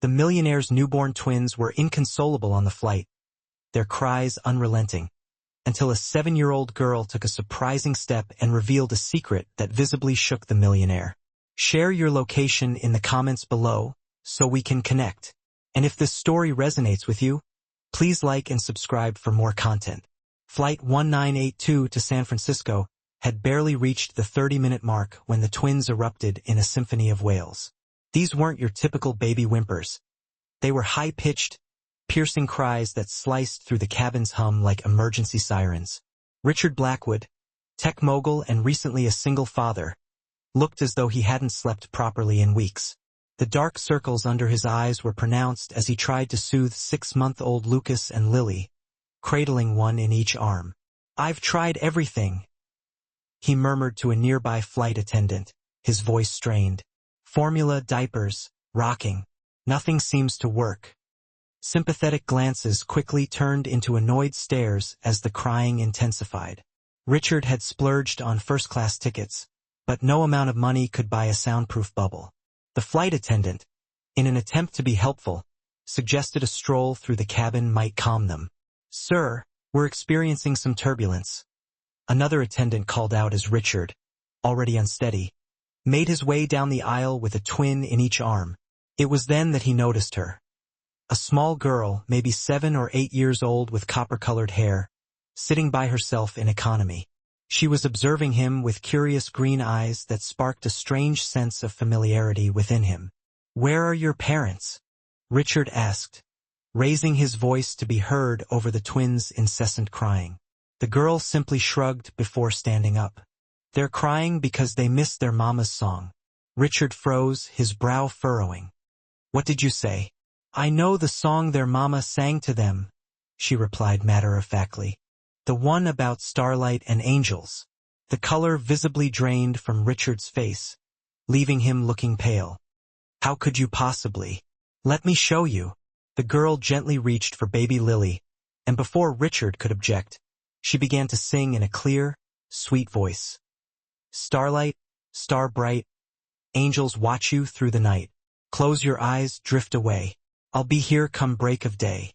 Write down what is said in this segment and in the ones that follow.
The millionaire's newborn twins were inconsolable on the flight, their cries unrelenting, until a 7-year-old girl took a surprising step and revealed a secret that visibly shook the millionaire. Share your location in the comments below so we can connect. And if this story resonates with you, please like and subscribe for more content. Flight 1982 to San Francisco had barely reached the 30-minute mark when the twins erupted in a symphony of wails. These weren't your typical baby whimpers. They were high-pitched, piercing cries that sliced through the cabin's hum like emergency sirens. Richard Blackwood, tech mogul and recently a single father, looked as though he hadn't slept properly in weeks. The dark circles under his eyes were pronounced as he tried to soothe 6-month-old Lucas and Lily, cradling one in each arm. "I've tried everything," he murmured to a nearby flight attendant, his voice strained. "Formula, diapers, rocking. Nothing seems to work." Sympathetic glances quickly turned into annoyed stares as the crying intensified. Richard had splurged on first-class tickets, but no amount of money could buy a soundproof bubble. The flight attendant, in an attempt to be helpful, suggested a stroll through the cabin might calm them. "Sir, we're experiencing some turbulence," another attendant called out as Richard, already unsteady, made his way down the aisle with a twin in each arm. It was then that he noticed her. A small girl, maybe 7 or 8 years old with copper-colored hair, sitting by herself in economy. She was observing him with curious green eyes that sparked a strange sense of familiarity within him. "Where are your parents?" Richard asked, raising his voice to be heard over the twins' incessant crying. The girl simply shrugged before standing up. "They're crying because they miss their mama's song." Richard froze, his brow furrowing. "What did you say?" "I know the song their mama sang to them," she replied matter-of-factly. "The one about starlight and angels." The color visibly drained from Richard's face, leaving him looking pale. "How could you possibly?" "Let me show you." The girl gently reached for baby Lily, and before Richard could object, she began to sing in a clear, sweet voice. "Starlight, star bright, angels watch you through the night. Close your eyes, drift away. I'll be here come break of day."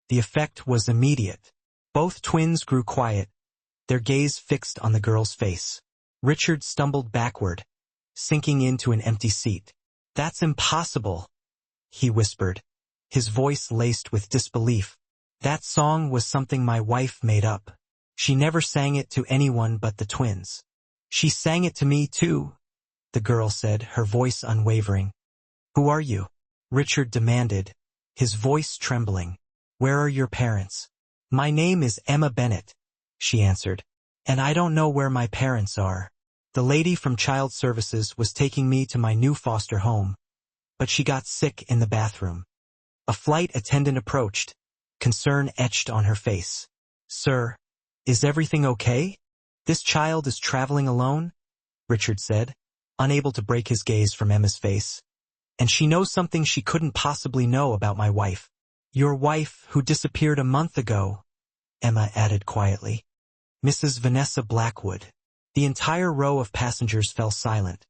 The effect was immediate. Both twins grew quiet, their gaze fixed on the girl's face. Richard stumbled backward, sinking into an empty seat. "That's impossible," he whispered, his voice laced with disbelief. "That song was something my wife made up. She never sang it to anyone but the twins." "She sang it to me too," the girl said, her voice unwavering. "Who are you?" Richard demanded, his voice trembling. "Where are your parents?" "My name is Emma Bennett," she answered, "and I don't know where my parents are. The lady from Child Services was taking me to my new foster home, but she got sick in the bathroom." A flight attendant approached, concern etched on her face. "Sir, is everything okay? This child is traveling alone?" Richard said, unable to break his gaze from Emma's face. "And she knows something she couldn't possibly know about my wife." "Your wife, who disappeared a month ago," Emma added quietly. "Mrs. Vanessa Blackwood." The entire row of passengers fell silent,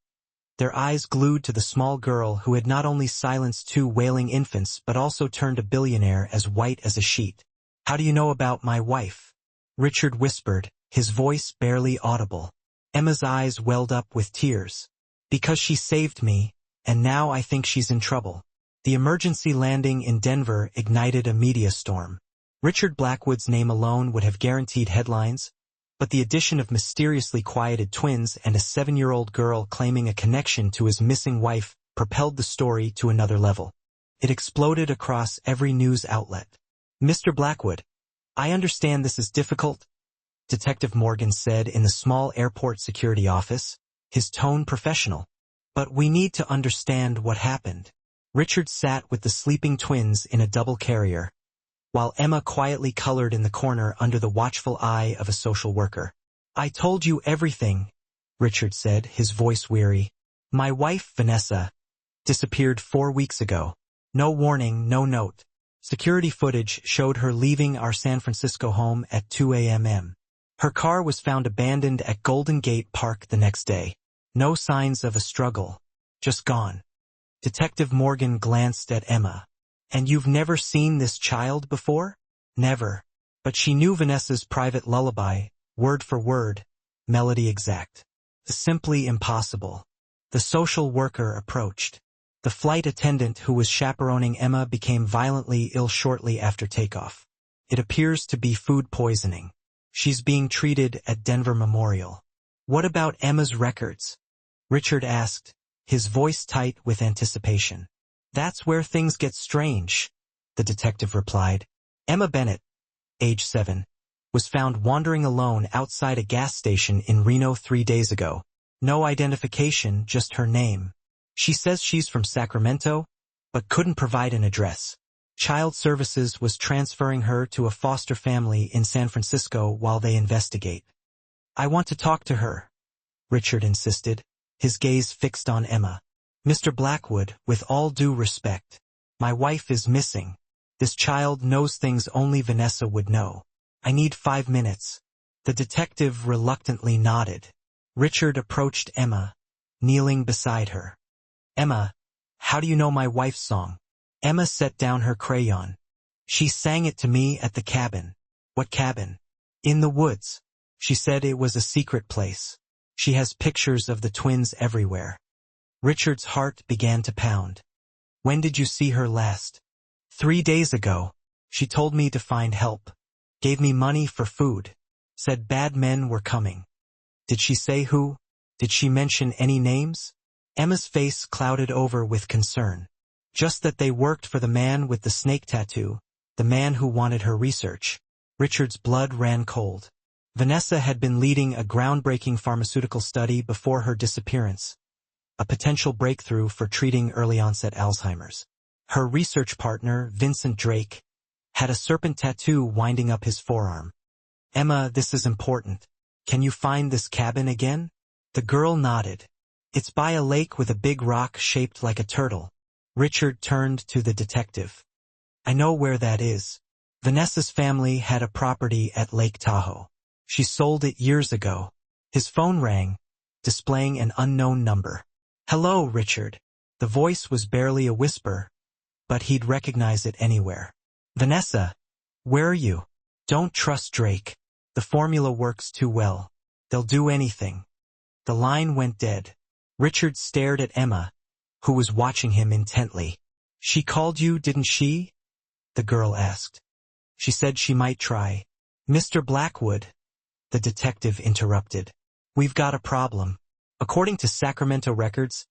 their eyes glued to the small girl who had not only silenced 2 wailing infants but also turned a billionaire as white as a sheet. "How do you know about my wife?" Richard whispered, his voice barely audible. Emma's eyes welled up with tears. "Because she saved me, and now I think she's in trouble." The emergency landing in Denver ignited a media storm. Richard Blackwood's name alone would have guaranteed headlines, but the addition of mysteriously quieted twins and a 7-year-old girl claiming a connection to his missing wife propelled the story to another level. It exploded across every news outlet. "Mr. Blackwood, I understand this is difficult," Detective Morgan said in the small airport security office, his tone professional. "But we need to understand what happened." Richard sat with the sleeping twins in a double carrier, while Emma quietly colored in the corner under the watchful eye of a social worker. "I told you everything," Richard said, his voice weary. "My wife, Vanessa, disappeared 4 weeks ago. No warning, no note. Security footage showed her leaving our San Francisco home at 2 a.m. Her car was found abandoned at Golden Gate Park the next day. No signs of a struggle. Just gone." Detective Morgan glanced at Emma. And you've never seen this child before? Never. But she knew Vanessa's private lullaby, word for word, melody exact. Simply impossible. The social worker approached. The flight attendant who was chaperoning Emma became violently ill shortly after takeoff. It appears to be food poisoning. She's being treated at Denver Memorial. What about Emma's records? Richard asked, his voice tight with anticipation. That's where things get strange, the detective replied. Emma Bennett, age 7, was found wandering alone outside a gas station in Reno 3 days ago. No identification, just her name. She says she's from Sacramento, but couldn't provide an address. Child Services was transferring her to a foster family in San Francisco while they investigate. I want to talk to her, Richard insisted, his gaze fixed on Emma. Mr. Blackwood, with all due respect, my wife is missing. This child knows things only Vanessa would know. I need 5 minutes. The detective reluctantly nodded. Richard approached Emma, kneeling beside her. Emma, how do you know my wife's song? Emma set down her crayon. She sang it to me at the cabin. What cabin? In the woods. She said it was a secret place. She has pictures of the twins everywhere. Richard's heart began to pound. When did you see her last? 3 days ago. She told me to find help. Gave me money for food. Said bad men were coming. Did she say who? Did she mention any names? Emma's face clouded over with concern. Just that they worked for the man with the snake tattoo, the man who wanted her research. Richard's blood ran cold. Vanessa had been leading a groundbreaking pharmaceutical study before her disappearance, a potential breakthrough for treating early-onset Alzheimer's. Her research partner, Vincent Drake, had a serpent tattoo winding up his forearm. Emma, this is important. Can you find this cabin again? The girl nodded. It's by a lake with a big rock shaped like a turtle. Richard turned to the detective. I know where that is. Vanessa's family had a property at Lake Tahoe. She sold it years ago. His phone rang, displaying an unknown number. Hello, Richard. The voice was barely a whisper, but he'd recognize it anywhere. Vanessa, where are you? Don't trust Drake. The formula works too well. They'll do anything. The line went dead. Richard stared at Emma, who was watching him intently. She called you, didn't she? The girl asked. She said she might try. Mr. Blackwood, the detective interrupted. We've got a problem. According to Sacramento records,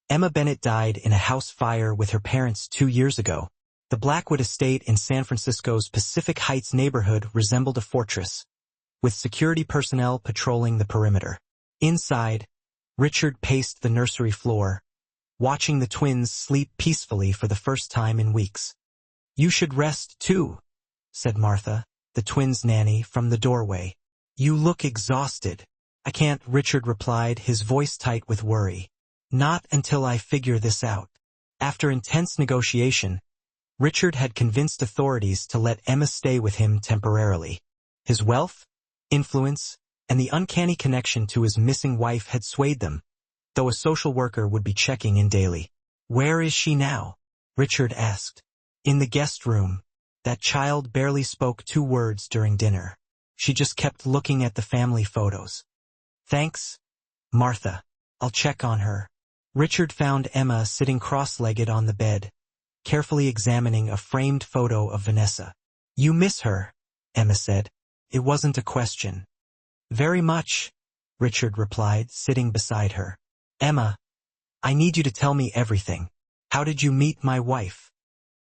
Emma Bennett died in a house fire with her parents 2 years ago. The Blackwood estate in San Francisco's Pacific Heights neighborhood resembled a fortress, with security personnel patrolling the perimeter. Inside, Richard paced the nursery floor, watching the twins sleep peacefully for the first time in weeks. You should rest too, said Martha, the twins' nanny, from the doorway. You look exhausted. I can't, Richard replied, his voice tight with worry. Not until I figure this out. After intense negotiation, Richard had convinced authorities to let Emma stay with him temporarily. His wealth, influence, and the uncanny connection to his missing wife had swayed them, though a social worker would be checking in daily. Where is she now? Richard asked. In the guest room. That child barely spoke 2 words during dinner. She just kept looking at the family photos. Thanks, Martha. I'll check on her. Richard found Emma sitting cross-legged on the bed, carefully examining a framed photo of Vanessa. You miss her, Emma said. It wasn't a question. Very much, Richard replied, sitting beside her. Emma, I need you to tell me everything. How did you meet my wife?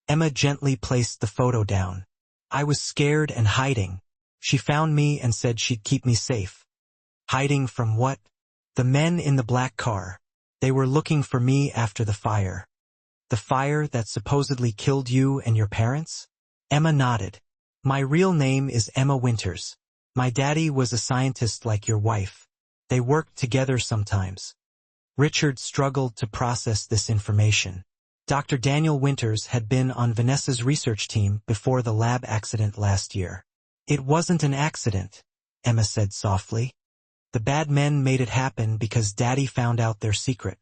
Emma gently placed the photo down. I was scared and hiding. She found me and said she'd keep me safe. Hiding from what? The men in the black car. They were looking for me after the fire. The fire that supposedly killed you and your parents? Emma nodded. My real name is Emma Winters. My daddy was a scientist like your wife. They worked together sometimes. Richard struggled to process this information. Dr. Daniel Winters had been on Vanessa's research team before the lab accident last year. It wasn't an accident, Emma said softly. The bad men made it happen because Daddy found out their secret.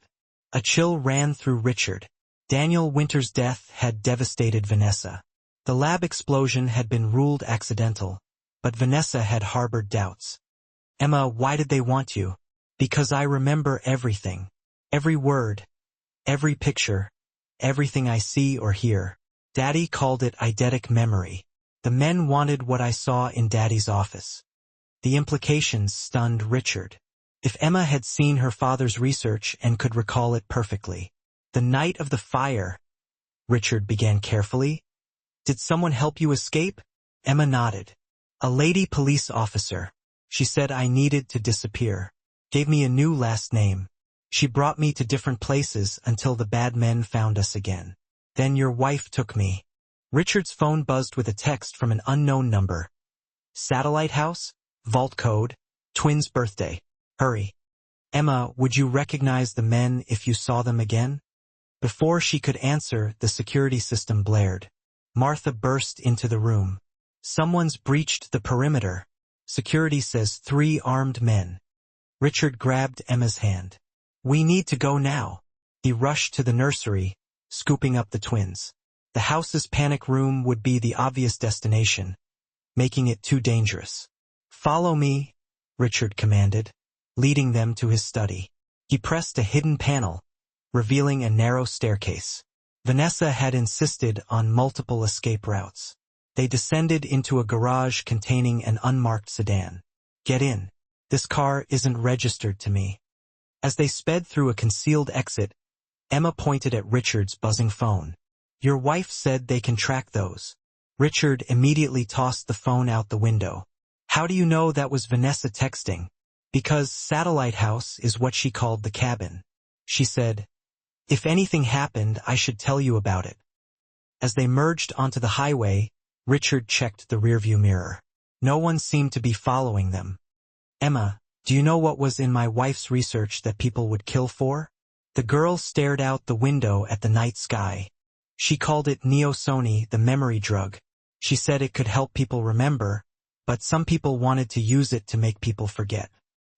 A chill ran through Richard. Daniel Winter's death had devastated Vanessa. The lab explosion had been ruled accidental, but Vanessa had harbored doubts. "Emma, why did they want you?" "Because I remember everything. Every word. Every picture. Everything I see or hear." Daddy called it eidetic memory. The men wanted what I saw in Daddy's office. The implications stunned Richard. If Emma had seen her father's research and could recall it perfectly. "The night of the fire," Richard began carefully. "Did someone help you escape?" Emma nodded. "A lady police officer. She said I needed to disappear. Gave me a new last name. She brought me to different places until the bad men found us again. Then your wife took me." Richard's phone buzzed with a text from an unknown number. "Satellite house? Vault code? Twins' birthday. Hurry. Emma, would you recognize the men if you saw them again?" Before she could answer, the security system blared. Martha burst into the room. "Someone's breached the perimeter. Security says 3 armed men." Richard grabbed Emma's hand. "We need to go now." He rushed to the nursery, scooping up the twins. The house's panic room would be the obvious destination, making it too dangerous. "Follow me," Richard commanded, leading them to his study. He pressed a hidden panel, revealing a narrow staircase. Vanessa had insisted on multiple escape routes. They descended into a garage containing an unmarked sedan. "Get in. This car isn't registered to me." As they sped through a concealed exit, Emma pointed at Richard's buzzing phone. "Your wife said they can track those." Richard immediately tossed the phone out the window. "How do you know that was Vanessa texting?" "Because Satellite House is what she called the cabin. She said, if anything happened, I should tell you about it." As they merged onto the highway, Richard checked the rearview mirror. No one seemed to be following them. "Emma, do you know what was in my wife's research that people would kill for?" The girl stared out the window at the night sky. "She called it Neosony, the memory drug. She said it could help people remember, but some people wanted to use it to make people forget."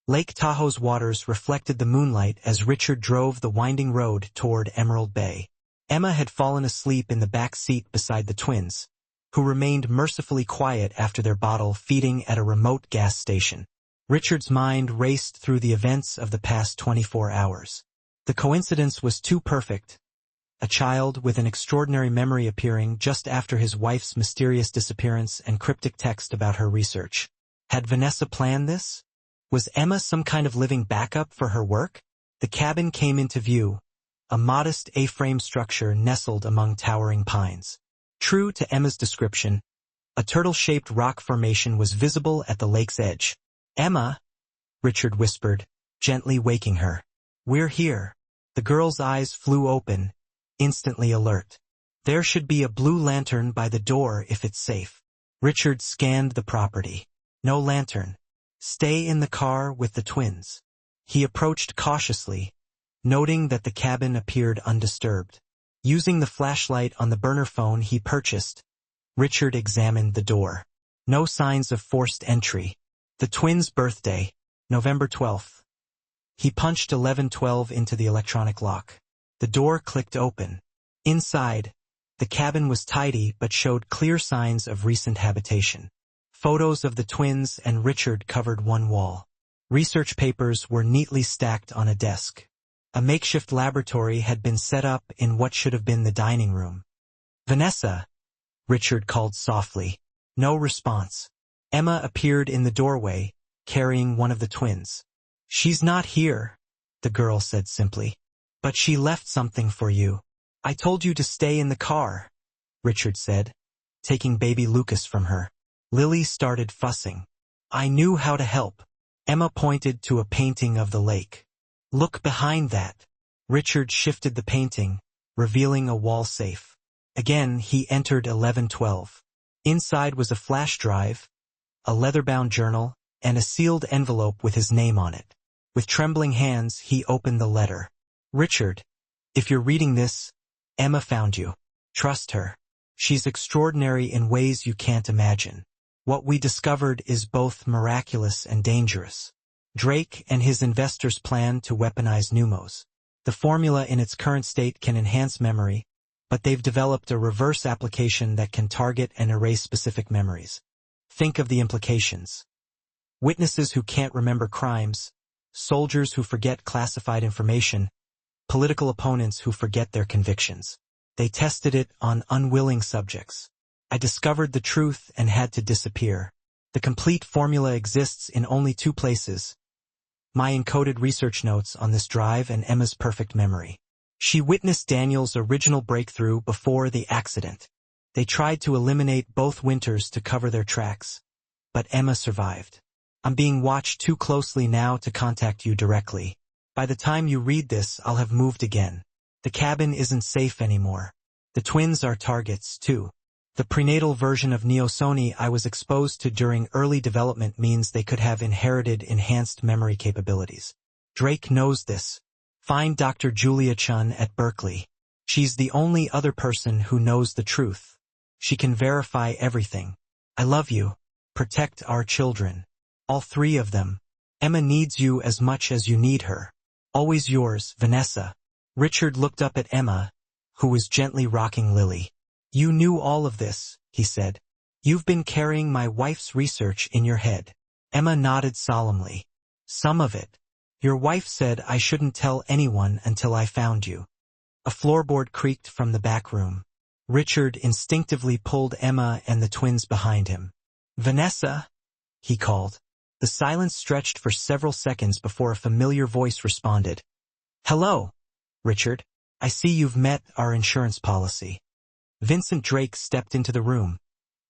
Lake Tahoe's waters reflected the moonlight as Richard drove the winding road toward Emerald Bay. Emma had fallen asleep in the back seat beside the twins, who remained mercifully quiet after their bottle feeding at a remote gas station. Richard's mind raced through the events of the past 24 hours. The coincidence was too perfect. A child with an extraordinary memory appearing just after his wife's mysterious disappearance and cryptic text about her research. Had Vanessa planned this? Was Emma some kind of living backup for her work? The cabin came into view, a modest A-frame structure nestled among towering pines. True to Emma's description, a turtle-shaped rock formation was visible at the lake's edge. "Emma," Richard whispered, gently waking her. "We're here." The girl's eyes flew open, instantly alert. "There should be a blue lantern by the door if it's safe." Richard scanned the property. No lantern. "Stay in the car with the twins." He approached cautiously, noting that the cabin appeared undisturbed. Using the flashlight on the burner phone he purchased, Richard examined the door. No signs of forced entry. The twins' birthday, November 12th. He punched 1112 into the electronic lock. The door clicked open. Inside, the cabin was tidy but showed clear signs of recent habitation. Photos of the twins and Richard covered one wall. Research papers were neatly stacked on a desk. A makeshift laboratory had been set up in what should have been the dining room. "Vanessa," Richard called softly. No response. Emma appeared in the doorway, carrying one of the twins. "She's not here," the girl said simply. "But she left something for you." "I told you to stay in the car," Richard said, taking baby Lucas from her. Lily started fussing. "I knew how to help." Emma pointed to a painting of the lake. "Look behind that." Richard shifted the painting, revealing a wall safe. Again, he entered 1112. Inside was a flash drive, a leather-bound journal, and a sealed envelope with his name on it. With trembling hands, he opened the letter. "Richard, if you're reading this, Emma found you. Trust her. She's extraordinary in ways you can't imagine. What we discovered is both miraculous and dangerous. Drake and his investors plan to weaponize Numos. The formula in its current state can enhance memory, but they've developed a reverse application that can target and erase specific memories. Think of the implications. Witnesses who can't remember crimes, soldiers who forget classified information, political opponents who forget their convictions. They tested it on unwilling subjects. I discovered the truth and had to disappear. The complete formula exists in only 2 places: my encoded research notes on this drive and Emma's perfect memory. She witnessed Daniel's original breakthrough before the accident. They tried to eliminate both Winters to cover their tracks, but Emma survived. I'm being watched too closely now to contact you directly. By the time you read this, I'll have moved again. The cabin isn't safe anymore. The twins are targets, too. The prenatal version of Neo-Sony I was exposed to during early development means they could have inherited enhanced memory capabilities. Drake knows this. Find Dr. Julia Chun at Berkeley. She's the only other person who knows the truth. She can verify everything. I love you. Protect our children. All 3 of them. Emma needs you as much as you need her. Always yours, Vanessa. Richard looked up at Emma, who was gently rocking Lily. You knew all of this, he said. You've been carrying my wife's research in your head. Emma nodded solemnly. Some of it. Your wife said I shouldn't tell anyone until I found you. A floorboard creaked from the back room. Richard instinctively pulled Emma and the twins behind him. Vanessa, he called. The silence stretched for several seconds before a familiar voice responded. Hello, Richard. I see you've met our insurance policy. Vincent Drake stepped into the room,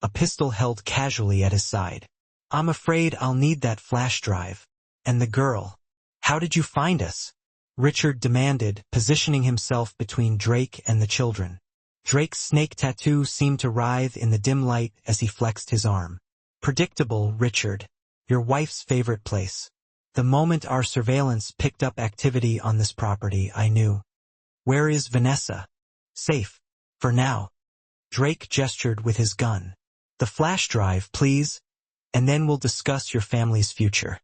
a pistol held casually at his side. I'm afraid I'll need that flash drive. And the girl. How did you find us? Richard demanded, positioning himself between Drake and the children. Drake's snake tattoo seemed to writhe in the dim light as he flexed his arm. Predictable, Richard. Your wife's favorite place. The moment our surveillance picked up activity on this property, I knew. Where is Vanessa? Safe. For now. Drake gestured with his gun. The flash drive, please, and then we'll discuss your family's future.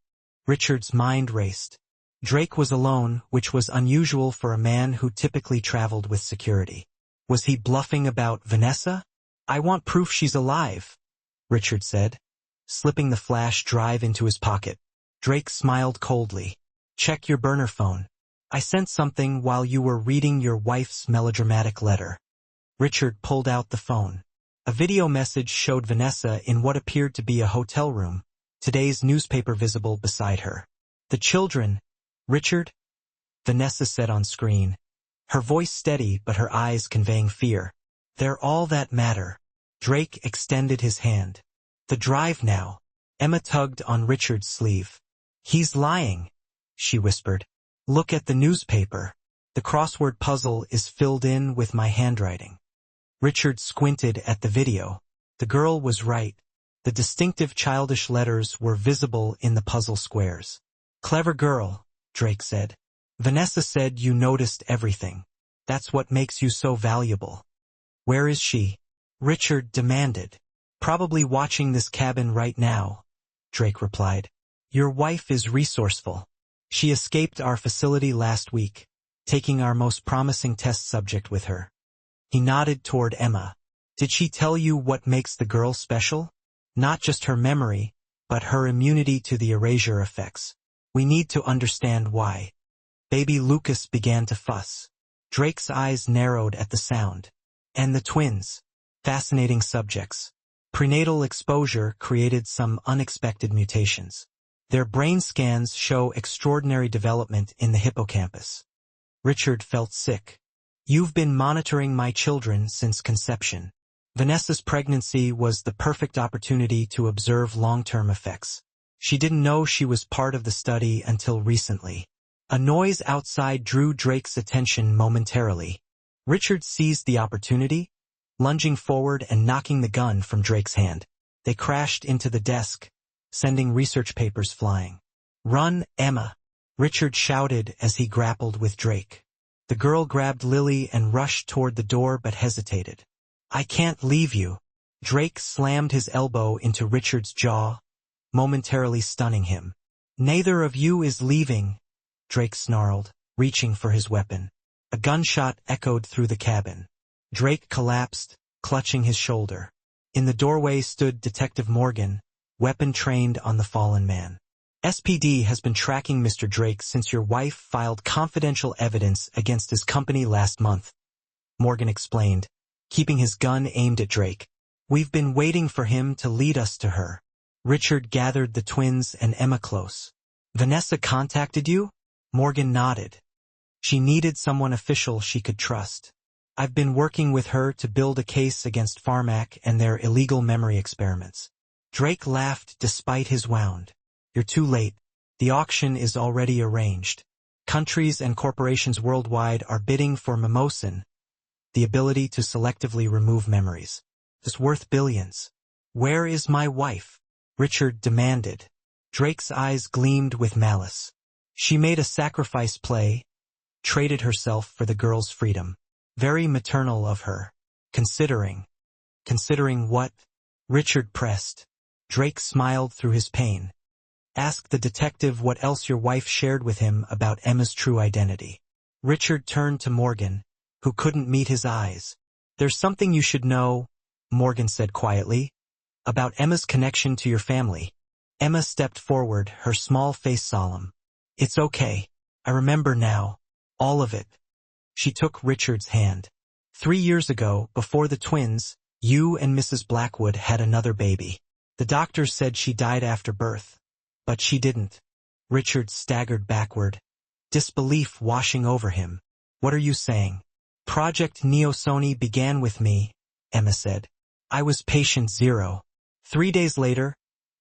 Richard's mind raced. Drake was alone, which was unusual for a man who typically traveled with security. Was he bluffing about Vanessa? I want proof she's alive, Richard said, slipping the flash drive into his pocket. Drake smiled coldly. Check your burner phone. I sent something while you were reading your wife's melodramatic letter. Richard pulled out the phone. A video message showed Vanessa in what appeared to be a hotel room, today's newspaper visible beside her. The children, Richard? Vanessa said on screen, her voice steady but her eyes conveying fear. They're all that matter. Drake extended his hand. The drive now. Emma tugged on Richard's sleeve. He's lying, she whispered. Look at the newspaper. The crossword puzzle is filled in with my handwriting. Richard squinted at the video. The girl was right. The distinctive childish letters were visible in the puzzle squares. Clever girl, Drake said. Vanessa said you noticed everything. That's what makes you so valuable. Where is she? Richard demanded. Probably watching this cabin right now, Drake replied. Your wife is resourceful. She escaped our facility last week, taking our most promising test subject with her. He nodded toward Emma. Did she tell you what makes the girl special? Not just her memory, but her immunity to the erasure effects. We need to understand why. Baby Lucas began to fuss. Drake's eyes narrowed at the sound. And the twins. Fascinating subjects. Prenatal exposure created some unexpected mutations. Their brain scans show extraordinary development in the hippocampus. Richard felt sick. You've been monitoring my children since conception. Vanessa's pregnancy was the perfect opportunity to observe long-term effects. She didn't know she was part of the study until recently. A noise outside drew Drake's attention momentarily. Richard seized the opportunity, lunging forward and knocking the gun from Drake's hand. They crashed into the desk, sending research papers flying. Run, Emma! Richard shouted as he grappled with Drake. The girl grabbed Lily and rushed toward the door but hesitated. I can't leave you. Drake slammed his elbow into Richard's jaw, momentarily stunning him. Neither of you is leaving, Drake snarled. reaching for his weapon. A gunshot echoed through the cabin. Drake collapsed, clutching his shoulder. In the doorway stood Detective Morgan, weapon trained on the fallen man. SPD has been tracking Mr. Drake since your wife filed confidential evidence against his company last month, Morgan explained, keeping his gun aimed at Drake. We've been waiting for him to lead us to her. Richard gathered the twins and Emma close. Vanessa contacted you? Morgan nodded. She needed someone official she could trust. I've been working with her to build a case against Pharmac and their illegal memory experiments. Drake laughed despite his wound. You're too late. The auction is already arranged. Countries and corporations worldwide are bidding for Mimosin, the ability to selectively remove memories. It's worth billions. Where is my wife? Richard demanded. Drake's eyes gleamed with malice. She made a sacrifice play, traded herself for the girl's freedom. Very maternal of her. Considering what? Richard pressed. Drake smiled through his pain. Ask the detective what else your wife shared with him about Emma's true identity. Richard turned to Morgan, who couldn't meet his eyes. There's something you should know, Morgan said quietly, about Emma's connection to your family. Emma stepped forward, her small face solemn. It's okay. I remember now. All of it. She took Richard's hand. 3 years ago, before the twins, you and Mrs. Blackwood had another baby. The doctors said she died after birth. But she didn't. Richard staggered backward, disbelief washing over him. What are you saying? Project Neosony began with me, Emma said. I was patient 0. 3 days later,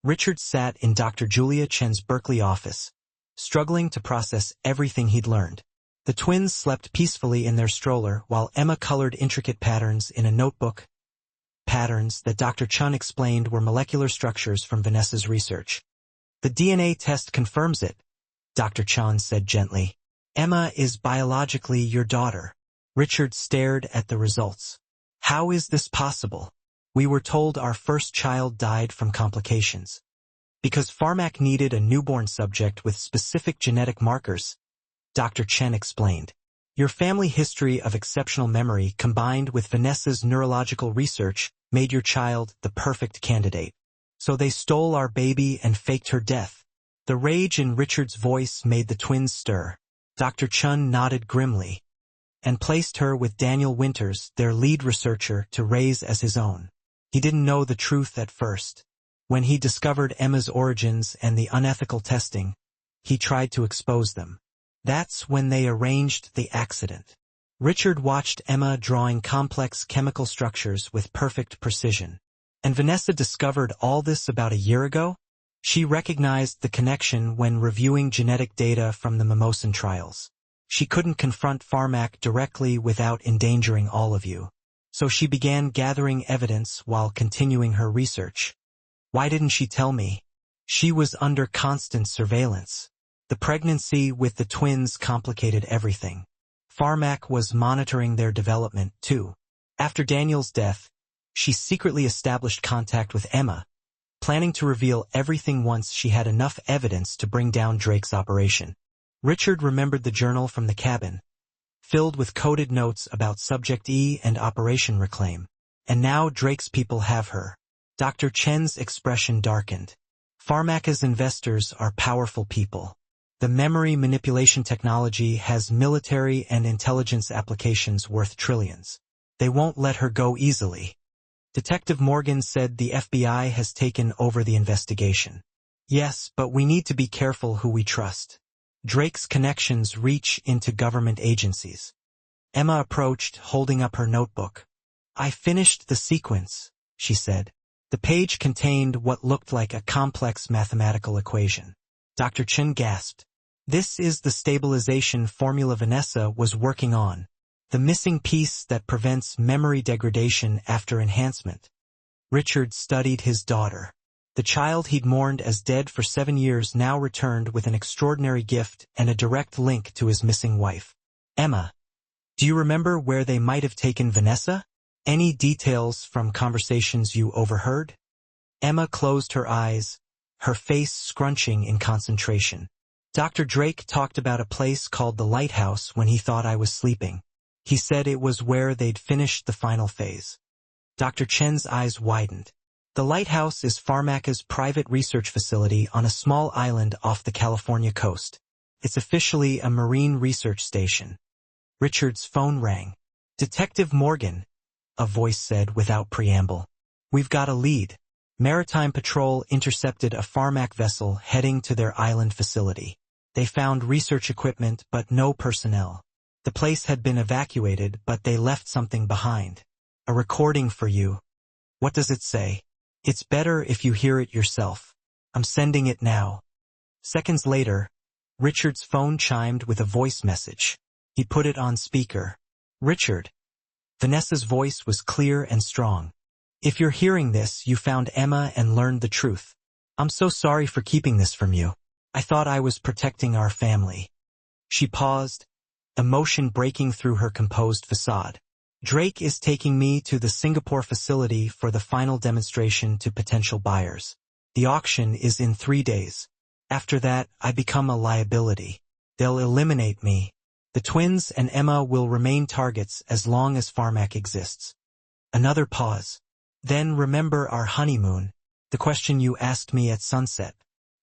Richard sat in Dr. Julia Chen's Berkeley office, struggling to process everything he'd learned. The twins slept peacefully in their stroller while Emma colored intricate patterns in a notebook, patterns that Dr. Chun explained were molecular structures from Vanessa's research. The DNA test confirms it, Dr. Chun said gently. Emma is biologically your daughter. Richard stared at the results. How is this possible? We were told our first child died from complications. Because Pharmac needed a newborn subject with specific genetic markers, Dr. Chen explained. Your family history of exceptional memory combined with Vanessa's neurological research made your child the perfect candidate. So they stole our baby and faked her death. The rage in Richard's voice made the twins stir. Dr. Chun nodded grimly and placed her with Daniel Winters, their lead researcher, to raise as his own. He didn't know the truth at first. When he discovered Emma's origins and the unethical testing, he tried to expose them. That's when they arranged the accident. Richard watched Emma drawing complex chemical structures with perfect precision. And Vanessa discovered all this about a year ago? She recognized the connection when reviewing genetic data from the Mimosin trials. She couldn't confront Pharmac directly without endangering all of you. So she began gathering evidence while continuing her research. Why didn't she tell me? She was under constant surveillance. The pregnancy with the twins complicated everything. Pharmac was monitoring their development, too. After Daniel's death, she secretly established contact with Emma, planning to reveal everything once she had enough evidence to bring down Drake's operation. Richard remembered the journal from the cabin, filled with coded notes about Subject E and Operation Reclaim. And now Drake's people have her. Dr. Chen's expression darkened. Pharmac's investors are powerful people. The memory manipulation technology has military and intelligence applications worth trillions. They won't let her go easily. Detective Morgan said the FBI has taken over the investigation. Yes, but we need to be careful who we trust. Drake's connections reach into government agencies. Emma approached, holding up her notebook. I finished the sequence, she said. The page contained what looked like a complex mathematical equation. Dr. Chen gasped. This is the stabilization formula Vanessa was working on. The missing piece that prevents memory degradation after enhancement. Richard studied his daughter. The child he'd mourned as dead for 7 years now returned with an extraordinary gift and a direct link to his missing wife. Emma, do you remember where they might have taken Vanessa? Any details from conversations you overheard? Emma closed her eyes, her face scrunching in concentration. Dr. Drake talked about a place called the Lighthouse when he thought I was sleeping. He said it was where they'd finished the final phase. Dr. Chen's eyes widened. The Lighthouse is Pharmaca's private research facility on a small island off the California coast. It's officially a marine research station. Richard's phone rang. "Detective Morgan," a voice said without preamble. "We've got a lead." Maritime Patrol intercepted a Pharmac vessel heading to their island facility. They found research equipment but no personnel. The place had been evacuated, but they left something behind. "A recording for you." "What does it say?" "It's better if you hear it yourself." "I'm sending it now." Seconds later, Richard's phone chimed with a voice message. He put it on speaker. "Richard." Vanessa's voice was clear and strong. "If you're hearing this, you found Emma and learned the truth. I'm so sorry for keeping this from you. I thought I was protecting our family." She paused, emotion breaking through her composed facade. "Drake is taking me to the Singapore facility for the final demonstration to potential buyers. The auction is in 3 days. After that, I become a liability. They'll eliminate me. The twins and Emma will remain targets as long as Pharmac exists." Another pause. "Then remember our honeymoon, the question you asked me at sunset.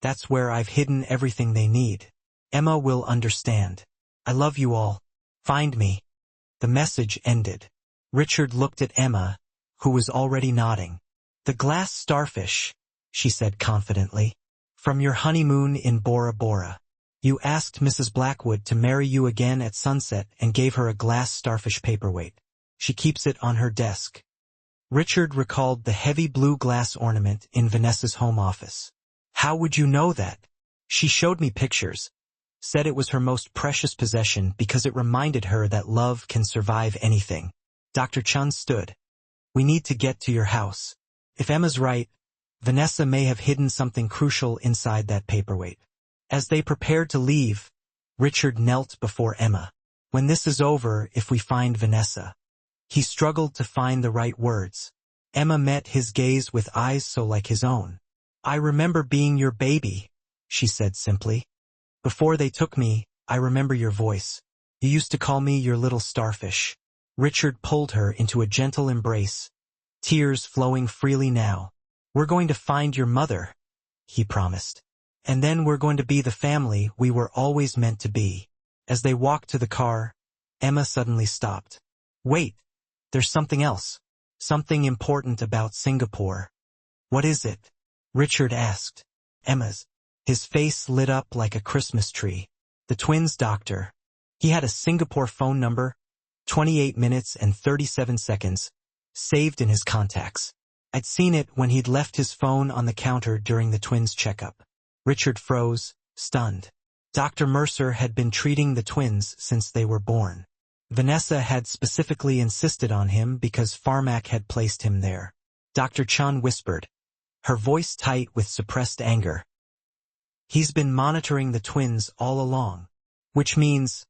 That's where I've hidden everything they need. Emma will understand. I love you all. Find me." The message ended. Richard looked at Emma, who was already nodding. "The glass starfish," she said confidently. "From your honeymoon in Bora Bora. You asked Mrs. Blackwood to marry you again at sunset and gave her a glass starfish paperweight. She keeps it on her desk." Richard recalled the heavy blue glass ornament in Vanessa's home office. "How would you know that?" "She showed me pictures. Said it was her most precious possession because it reminded her that love can survive anything." Dr. Chun stood. "We need to get to your house. If Emma's right, Vanessa may have hidden something crucial inside that paperweight." As they prepared to leave, Richard knelt before Emma. "When this is over, if we find Vanessa." He struggled to find the right words. Emma met his gaze with eyes so like his own. "I remember being your baby," she said simply. "Before they took me, I remember your voice. You used to call me your little starfish." Richard pulled her into a gentle embrace, tears flowing freely now. "We're going to find your mother," he promised. "And then we're going to be the family we were always meant to be." As they walked to the car, Emma suddenly stopped. "Wait, there's something else. Something important about Singapore." "What is it?" Richard asked. "Emma's." His face lit up like a Christmas tree. "The twins' doctor. He had a Singapore phone number, 28 minutes and 37 seconds, saved in his contacts. I'd seen it when he'd left his phone on the counter during the twins' checkup." Richard froze, stunned. Dr. Mercer had been treating the twins since they were born. Vanessa had specifically insisted on him because Pharmac had placed him there. Dr. Chun whispered, her voice tight with suppressed anger. "He's been monitoring the twins all along." "Which means,"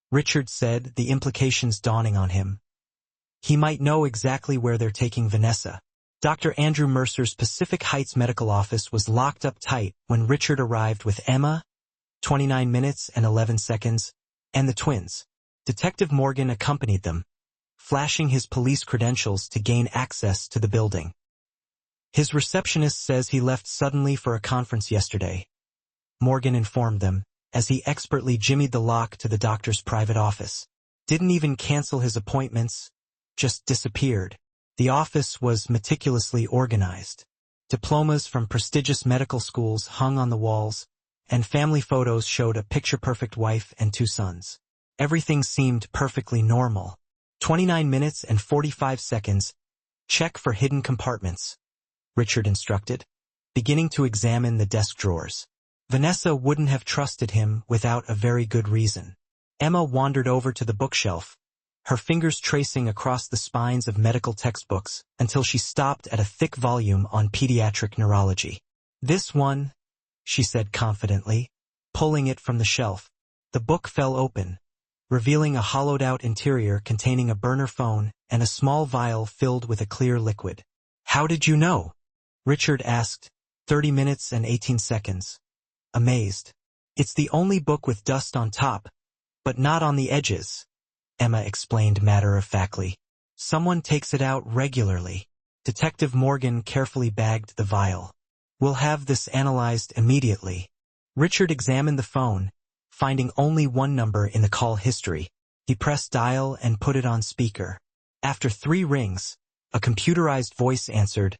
Richard said, the implications dawning on him, "he might know exactly where they're taking Vanessa." Dr. Andrew Mercer's Pacific Heights medical office was locked up tight when Richard arrived with Emma, 29 minutes and 11 seconds, and the twins. Detective Morgan accompanied them, flashing his police credentials to gain access to the building. "His receptionist says he left suddenly for a conference yesterday," Morgan informed them, as he expertly jimmied the lock to the doctor's private office. "Didn't even cancel his appointments, just disappeared." The office was meticulously organized. Diplomas from prestigious medical schools hung on the walls, and family photos showed a picture-perfect wife and 2 sons. Everything seemed perfectly normal. 29 minutes and 45 seconds. "Check for hidden compartments," Richard instructed, beginning to examine the desk drawers. Vanessa wouldn't have trusted him without a very good reason. Emma wandered over to the bookshelf, her fingers tracing across the spines of medical textbooks until she stopped at a thick volume on pediatric neurology. "This one," she said confidently, pulling it from the shelf. The book fell open, revealing a hollowed-out interior containing a burner phone and a small vial filled with a clear liquid. "How did you know?" Richard asked, 30 minutes and 18 seconds. Amazed. It's the only book with dust on top, but not on the edges, Emma explained matter-of-factly. Someone takes it out regularly. Detective Morgan carefully bagged the vial. We'll have this analyzed immediately. Richard examined the phone, finding only one number in the call history. He pressed dial and put it on speaker. After 3 rings, a computerized voice answered,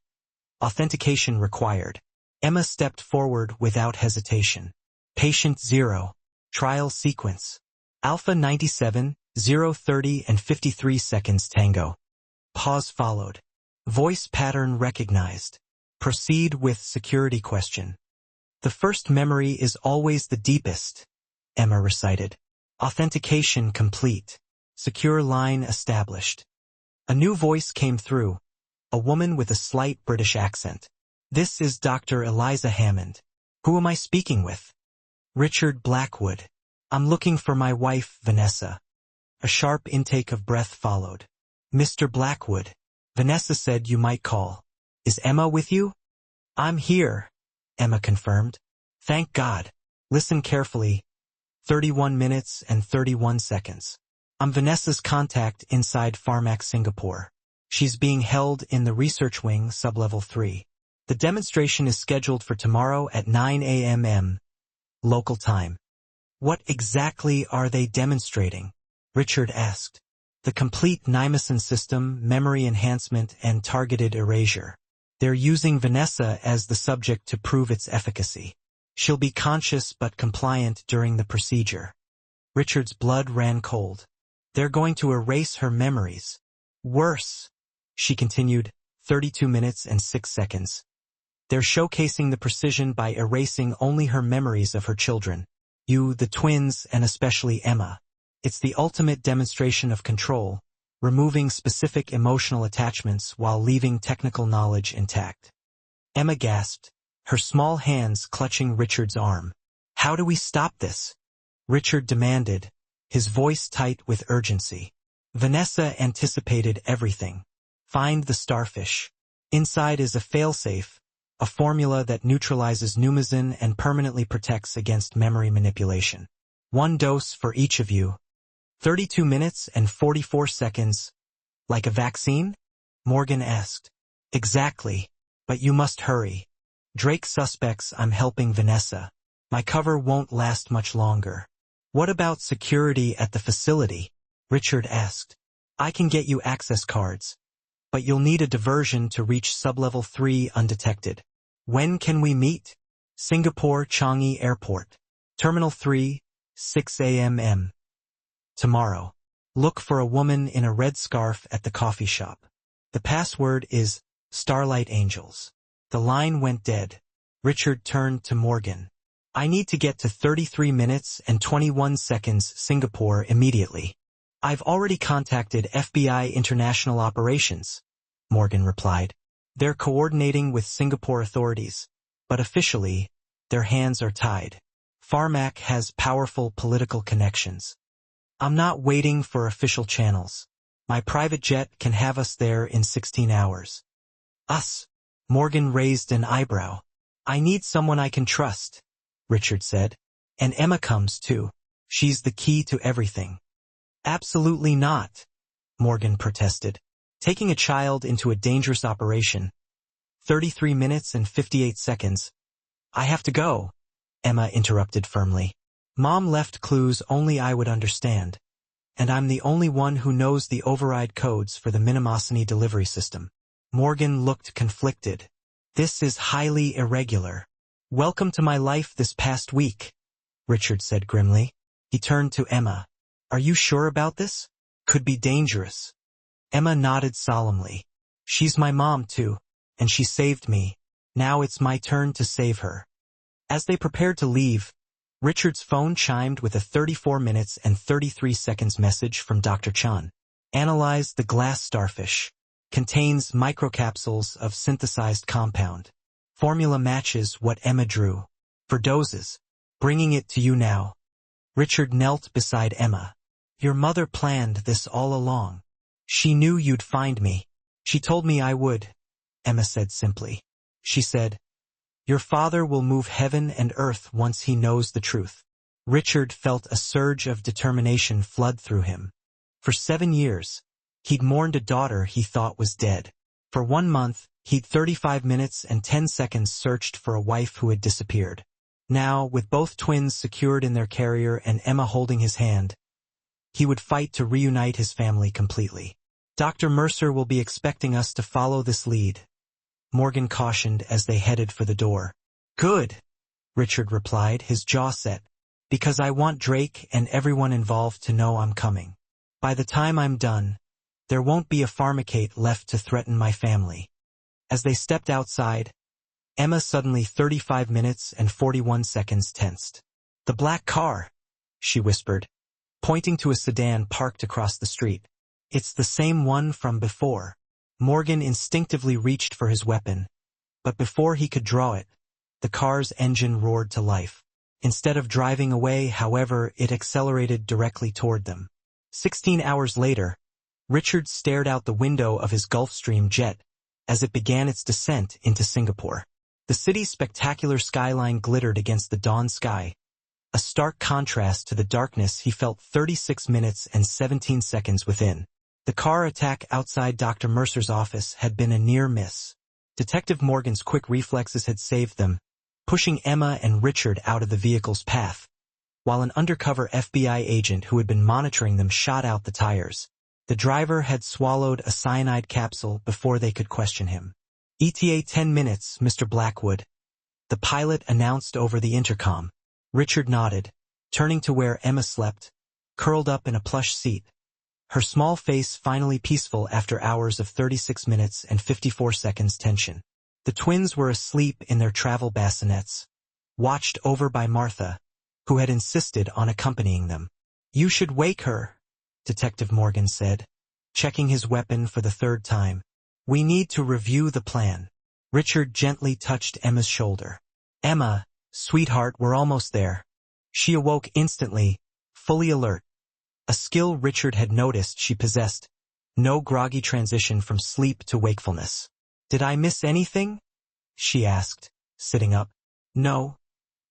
"Authentication required." Emma stepped forward without hesitation. Patient 0. Trial sequence. Alpha 97, 0:30 and 53 seconds Tango. Pause followed. Voice pattern recognized. Proceed with security question. The first memory is always the deepest, Emma recited. Authentication complete. Secure line established. A new voice came through, a woman with a slight British accent. This is Dr. Eliza Hammond. Who am I speaking with? Richard Blackwood. I'm looking for my wife, Vanessa. A sharp intake of breath followed. Mr. Blackwood. Vanessa said you might call. Is Emma with you? I'm here, Emma confirmed. Thank God. Listen carefully. 31 minutes and 31 seconds. I'm Vanessa's contact inside Pharmac Singapore. She's being held in the research wing, sublevel 3. The demonstration is scheduled for tomorrow at 9 a.m. local time. What exactly are they demonstrating? Richard asked. The complete Nimacin system, memory enhancement, and targeted erasure. They're using Vanessa as the subject to prove its efficacy. She'll be conscious but compliant during the procedure. Richard's blood ran cold. They're going to erase her memories. Worse, she continued, 32 minutes and 6 seconds. They're showcasing the precision by erasing only her memories of her children. You, the twins, and especially Emma. It's the ultimate demonstration of control, removing specific emotional attachments while leaving technical knowledge intact. Emma gasped, her small hands clutching Richard's arm. How do we stop this? Richard demanded, his voice tight with urgency. Vanessa anticipated everything. Find the starfish. Inside is a failsafe, a formula that neutralizes Nimacin and permanently protects against memory manipulation. 1 dose for each of you. 32 minutes and 44 seconds. Like a vaccine? Morgan asked. Exactly, but you must hurry. Drake suspects I'm helping Vanessa. My cover won't last much longer. What about security at the facility? Richard asked. I can get you access cards, but you'll need a diversion to reach sublevel 3 undetected. When can we meet? Singapore Changi Airport. Terminal 3, 6 a.m. Tomorrow. Look for a woman in a red scarf at the coffee shop. The password is Starlight Angels. The line went dead. Richard turned to Morgan. I need to get to 33 minutes and 21 seconds Singapore immediately. I've already contacted FBI International Operations, Morgan replied. They're coordinating with Singapore authorities, but officially, their hands are tied. Pharmac has powerful political connections. I'm not waiting for official channels. My private jet can have us there in 16 hours. Us? Morgan raised an eyebrow. I need someone I can trust, Richard said. And Emma comes too. She's the key to everything. Absolutely not, Morgan protested. Taking a child into a dangerous operation. 33 minutes and 58 seconds. I have to go, Emma interrupted firmly. Mom left clues only I would understand. And I'm the only one who knows the override codes for the Minimosity delivery system. Morgan looked conflicted. This is highly irregular. Welcome to my life this past week, Richard said grimly. He turned to Emma. Are you sure about this? Could be dangerous. Emma nodded solemnly. She's my mom too, and she saved me. Now it's my turn to save her. As they prepared to leave, Richard's phone chimed with a 34 minutes and 33 seconds message from Dr. Chan. Analyze the glass starfish. Contains microcapsules of synthesized compound. Formula matches what Emma drew. For doses. Bringing it to you now. Richard knelt beside Emma. Your mother planned this all along. She knew you'd find me. She told me I would, Emma said simply. She said, Your father will move heaven and earth once he knows the truth. Richard felt a surge of determination flood through him. For 7 years, he'd mourned a daughter he thought was dead. For 1 month, he'd 35 minutes and 10 seconds searched for a wife who had disappeared. Now, with both twins secured in their carrier and Emma holding his hand, he would fight to reunite his family completely. Dr. Mercer will be expecting us to follow this lead, Morgan cautioned as they headed for the door. Good, Richard replied, his jaw set, because I want Drake and everyone involved to know I'm coming. By the time I'm done, there won't be a pharmacate left to threaten my family. As they stepped outside, Emma suddenly 35 minutes and 41 seconds tensed. The black car, she whispered, pointing to a sedan parked across the street. It's the same one from before. Morgan instinctively reached for his weapon, but before he could draw it, the car's engine roared to life. Instead of driving away, however, it accelerated directly toward them. 16 hours later, Richard stared out the window of his Gulfstream jet as it began its descent into Singapore. The city's spectacular skyline glittered against the dawn sky, a stark contrast to the darkness he felt 36 minutes and 17 seconds within. The car attack outside Dr. Mercer's office had been a near miss. Detective Morgan's quick reflexes had saved them, pushing Emma and Richard out of the vehicle's path, while an undercover FBI agent who had been monitoring them shot out the tires. The driver had swallowed a cyanide capsule before they could question him. ETA 10 minutes, Mr. Blackwood, the pilot announced over the intercom. Richard nodded, turning to where Emma slept, curled up in a plush seat, her small face finally peaceful after hours of 36 minutes and 54 seconds tension. The twins were asleep in their travel bassinets, watched over by Martha, who had insisted on accompanying them. You should wake her, Detective Morgan said, checking his weapon for the 3rd time. We need to review the plan. Richard gently touched Emma's shoulder. Emma, sweetheart, we're almost there. She awoke instantly, fully alert. A skill Richard had noticed she possessed. No groggy transition from sleep to wakefulness. Did I miss anything? She asked, sitting up. No,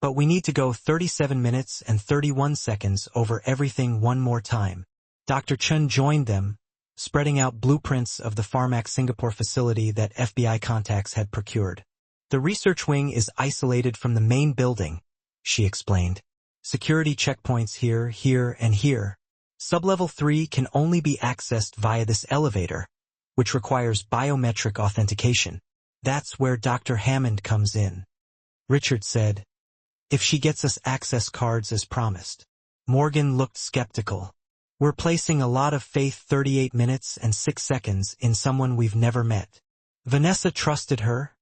but we need to go 37 minutes and 31 seconds over everything one more time. Dr. Chun joined them, spreading out blueprints of the Pharmac Singapore facility that FBI contacts had procured. The research wing is isolated from the main building, she explained. Security checkpoints here, here, and here. Sublevel 3 can only be accessed via this elevator, which requires biometric authentication. That's where Dr. Hammond comes in, Richard said. If she gets us access cards as promised. Morgan looked skeptical. We're placing a lot of faith 38 minutes and 6 seconds in someone we've never met. Vanessa trusted her,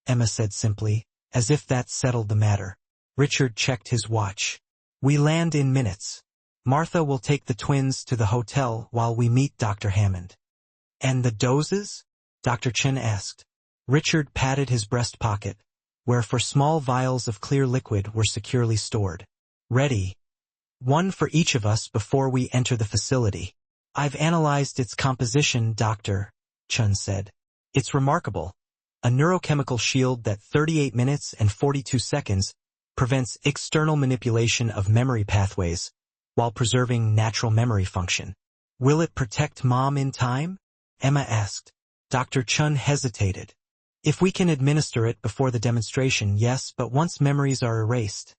Emma said simply, as if that settled the matter. Richard checked his watch. We land in minutes. Martha will take the twins to the hotel while we meet Dr. Hammond. And the doses? Dr. Chin asked. Richard patted his breast pocket, where 4 small vials of clear liquid were securely stored. Ready. 1 for each of us before we enter the facility. I've analyzed its composition, Dr. Chun said. It's remarkable. A neurochemical shield that 38 minutes and 42 seconds prevents external manipulation of memory pathways, while preserving natural memory function. Will it protect Mom in time? Emma asked. Dr. Chun hesitated. If we can administer it before the demonstration, yes, but once memories are erased,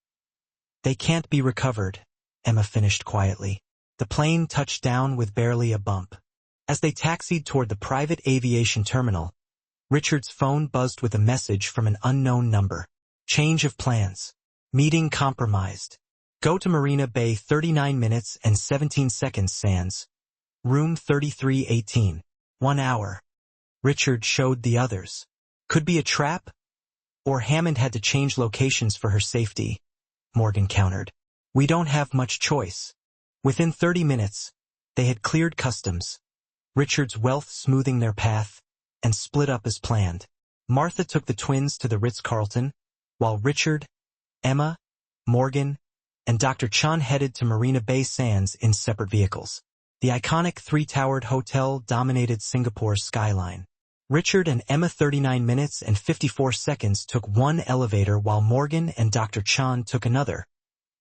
they can't be recovered, Emma finished quietly. The plane touched down with barely a bump. As they taxied toward the private aviation terminal, Richard's phone buzzed with a message from an unknown number. Change of plans. Meeting compromised. Go to Marina Bay 39 minutes and 17 seconds Sands. Room 3318. 1 hour. Richard showed the others. Could be a trap? Or Hammond had to change locations for her safety, Morgan countered. We don't have much choice. Within 30 minutes, they had cleared customs, Richard's wealth smoothing their path, and split up as planned. Martha took the twins to the Ritz-Carlton, while Richard, Emma, Morgan, and Dr. Chan headed to Marina Bay Sands in separate vehicles. The iconic 3-towered hotel dominated Singapore's skyline. Richard and Emma 39 minutes and 54 seconds took one elevator while Morgan and Dr. Chan took another,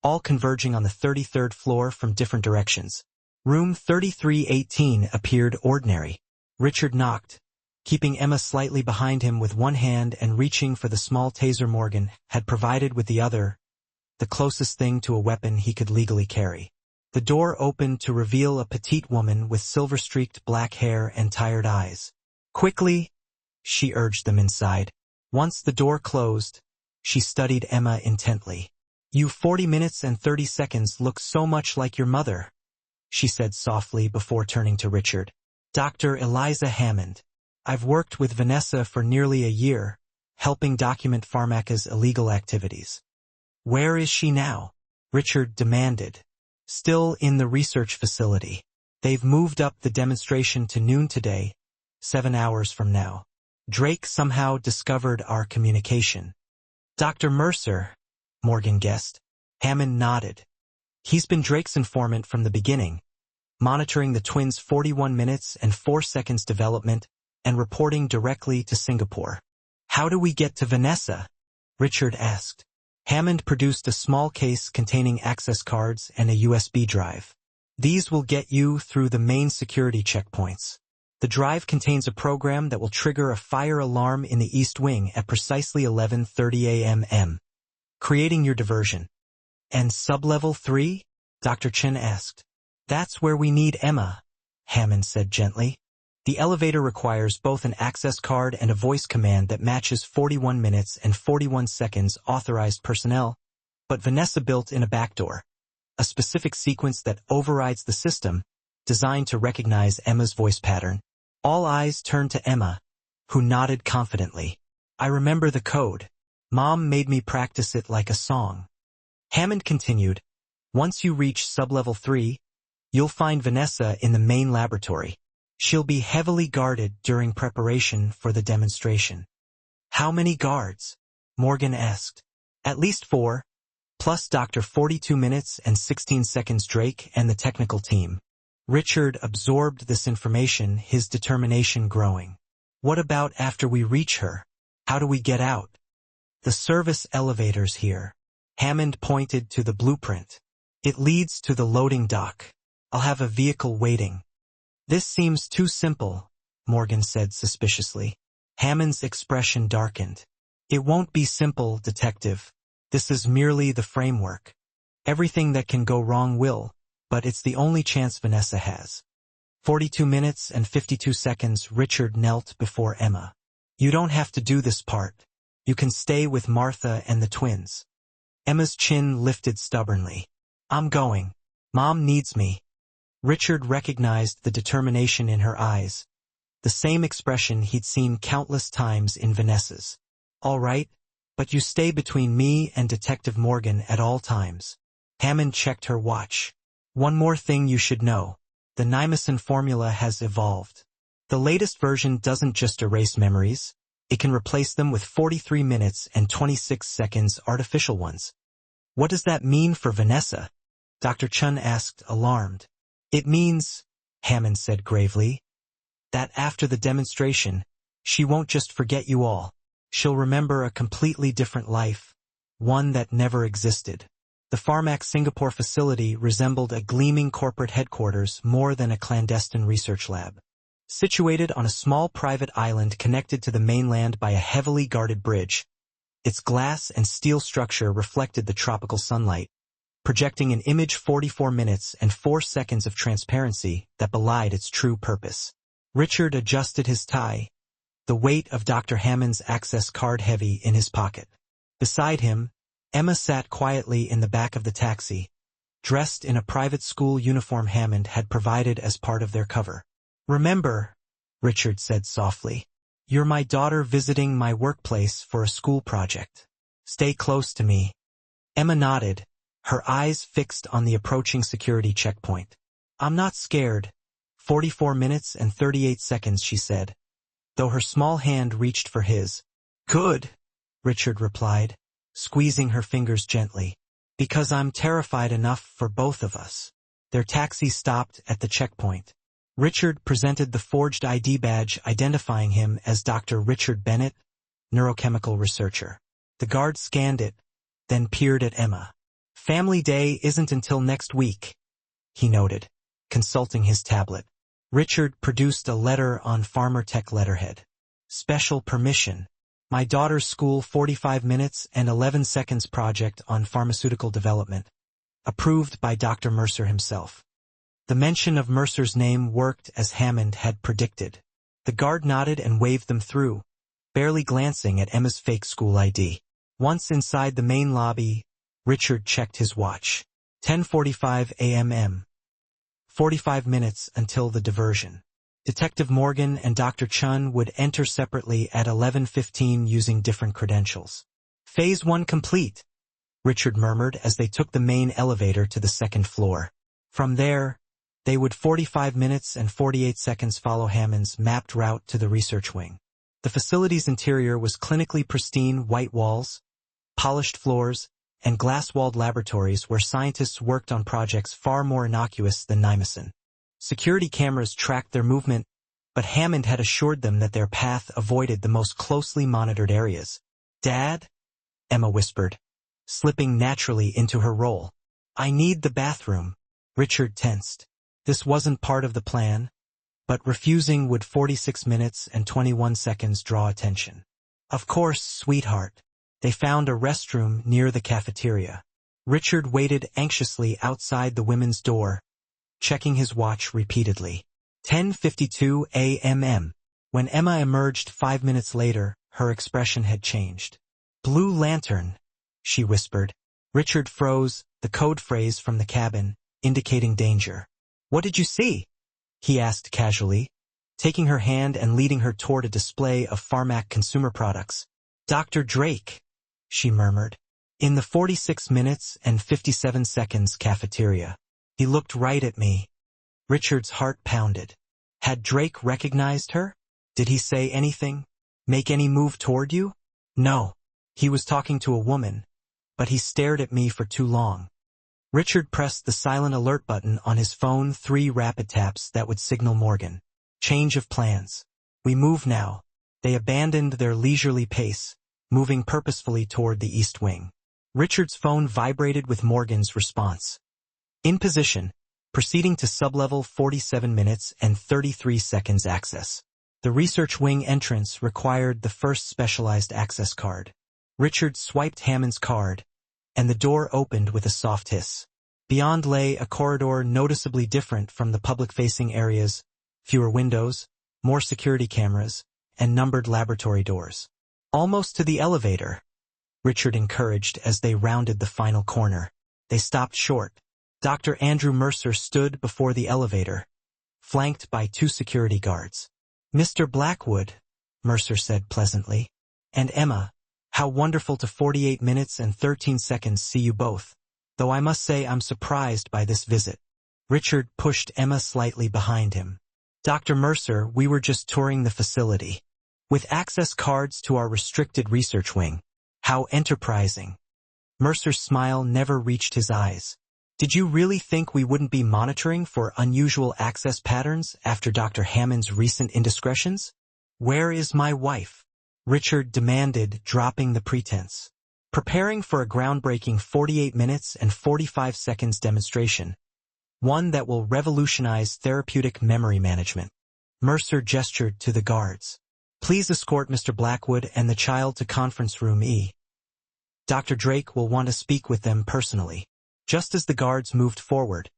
all converging on the 33rd floor from different directions. Room 3318 appeared ordinary. Richard knocked, keeping Emma slightly behind him with one hand and reaching for the small taser Morgan had provided with the other, the closest thing to a weapon he could legally carry. The door opened to reveal a petite woman with silver-streaked black hair and tired eyes. "Quickly," she urged them inside. Once the door closed, she studied Emma intently. "You 40 minutes and 30 seconds look so much like your mother," she said softly before turning to Richard. "Dr. Eliza Hammond. I've worked with Vanessa for nearly a year, helping document Pharmaca's illegal activities." "Where is she now?" Richard demanded. "Still in the research facility. They've moved up the demonstration to noon today, 7 hours from now. Drake somehow discovered our communication." "Dr. Mercer," Morgan guessed. Hammond nodded. "He's been Drake's informant from the beginning, monitoring the twins' 41 minutes and 4 seconds development and reporting directly to Singapore." "How do we get to Vanessa?" Richard asked. Hammond produced a small case containing access cards and a USB drive. "These will get you through the main security checkpoints. The drive contains a program that will trigger a fire alarm in the East Wing at precisely 11:30 a.m., creating your diversion." "And sublevel 3? Dr. Chen asked. "That's where we need Emma," Hammond said gently. "The elevator requires both an access card and a voice command that matches 41 minutes and 41 seconds authorized personnel, but Vanessa built in a backdoor, a specific sequence that overrides the system, designed to recognize Emma's voice pattern." All eyes turned to Emma, who nodded confidently. "I remember the code. Mom made me practice it like a song." Hammond continued, "Once you reach sublevel 3, you'll find Vanessa in the main laboratory. She'll be heavily guarded during preparation for the demonstration." "How many guards?" Morgan asked. "At least 4, plus Dr. 42 minutes and 16 seconds Drake and the technical team." Richard absorbed this information, his determination growing. "What about after we reach her? How do we get out?" "The service elevators here." Hammond pointed to the blueprint. "It leads to the loading dock. I'll have a vehicle waiting." "This seems too simple," Morgan said suspiciously. Hammond's expression darkened. "It won't be simple, Detective. This is merely the framework. Everything that can go wrong will, but it's the only chance Vanessa has." 42 minutes and 52 seconds Richard knelt before Emma. "You don't have to do this part. You can stay with Martha and the twins." Emma's chin lifted stubbornly. "I'm going. Mom needs me." Richard recognized the determination in her eyes, the same expression he'd seen countless times in Vanessa's. "All right, but you stay between me and Detective Morgan at all times." Hammond checked her watch. "One more thing you should know. The Nimacin formula has evolved. The latest version doesn't just erase memories. It can replace them with 43 minutes and 26 seconds artificial ones." "What does that mean for Vanessa?" Dr. Chun asked, alarmed. "It means," Hammond said gravely, "that after the demonstration, she won't just forget you all. She'll remember a completely different life, one that never existed." The Pharmac Singapore facility resembled a gleaming corporate headquarters more than a clandestine research lab. Situated on a small private island connected to the mainland by a heavily guarded bridge, its glass and steel structure reflected the tropical sunlight, projecting an image 44 minutes and 4 seconds of transparency that belied its true purpose. Richard adjusted his tie, the weight of Dr. Hammond's access card heavy in his pocket. Beside him, Emma sat quietly in the back of the taxi, dressed in a private school uniform Hammond had provided as part of their cover. "Remember," Richard said softly, "you're my daughter visiting my workplace for a school project. Stay close to me." Emma nodded, her eyes fixed on the approaching security checkpoint. "I'm not scared." 44 minutes and 38 seconds, she said, though her small hand reached for his. "Good," Richard replied, squeezing her fingers gently. "Because I'm terrified enough for both of us." Their taxi stopped at the checkpoint. Richard presented the forged ID badge identifying him as Dr. Richard Bennett, neurochemical researcher. The guard scanned it, then peered at Emma. "Family Day isn't until next week," he noted, consulting his tablet. Richard produced a letter on Farmer Tech letterhead. "Special permission. My daughter's school 45 minutes and 11 seconds project on pharmaceutical development. Approved by Dr. Mercer himself." The mention of Mercer's name worked as Hammond had predicted. The guard nodded and waved them through, barely glancing at Emma's fake school ID. Once inside the main lobby, Richard checked his watch. 10:45 a.m. 45 minutes until the diversion. Detective Morgan and Dr. Chun would enter separately at 11:15 using different credentials. "Phase 1 complete," Richard murmured as they took the main elevator to the second floor. From there, they would 45 minutes and 48 seconds follow Hammond's mapped route to the research wing. The facility's interior was clinically pristine: white walls, polished floors, and glass-walled laboratories where scientists worked on projects far more innocuous than Nimacin. Security cameras tracked their movement, but Hammond had assured them that their path avoided the most closely monitored areas. "Dad?" Emma whispered, slipping naturally into her role. "I need the bathroom." Richard tensed. This wasn't part of the plan, but refusing would 46 minutes and 21 seconds draw attention. "Of course, sweetheart." They found a restroom near the cafeteria. Richard waited anxiously outside the women's door, checking his watch repeatedly. 10:52 a.m. When Emma emerged 5 minutes later, her expression had changed. "Blue lantern," she whispered. Richard froze, the code phrase from the cabin, indicating danger. "What did you see?" he asked casually, taking her hand and leading her toward a display of Pharmac consumer products. "Dr. Drake," she murmured. "In the 46 minutes and 57 seconds cafeteria. He looked right at me." Richard's heart pounded. Had Drake recognized her? Did he say anything? Make any move toward you? No. He was talking to a woman, but he stared at me for too long. Richard pressed the silent alert button on his phone, 3 rapid taps that would signal Morgan. Change of plans. We move now. They abandoned their leisurely pace, moving purposefully toward the east wing. Richard's phone vibrated with Morgan's response. In position, proceeding to sublevel 47 minutes and 33 seconds access. The research wing entrance required the first specialized access card. Richard swiped Hammond's card, and the door opened with a soft hiss. Beyond lay a corridor noticeably different from the public-facing areas: fewer windows, more security cameras, and numbered laboratory doors. "Almost to the elevator," Richard encouraged as they rounded the final corner. They stopped short. Dr. Andrew Mercer stood before the elevator, flanked by 2 security guards. "Mr. Blackwood," Mercer said pleasantly. "And Emma, how wonderful to 48 minutes and 13 seconds see you both. Though I must say I'm surprised by this visit." Richard pushed Emma slightly behind him. "Dr. Mercer, we were just touring the facility. With access cards to our restricted research wing. How enterprising." Mercer's smile never reached his eyes. "Did you really think we wouldn't be monitoring for unusual access patterns after Dr. Hammond's recent indiscretions?" "Where is my wife?" Richard demanded, dropping the pretense. Preparing for a groundbreaking 48 minutes and 45 seconds demonstration, one that will revolutionize therapeutic memory management. Mercer gestured to the guards. "Please escort Mr. Blackwood and the child to conference room E. Dr. Drake will want to speak with them personally." Just as the guards moved forward,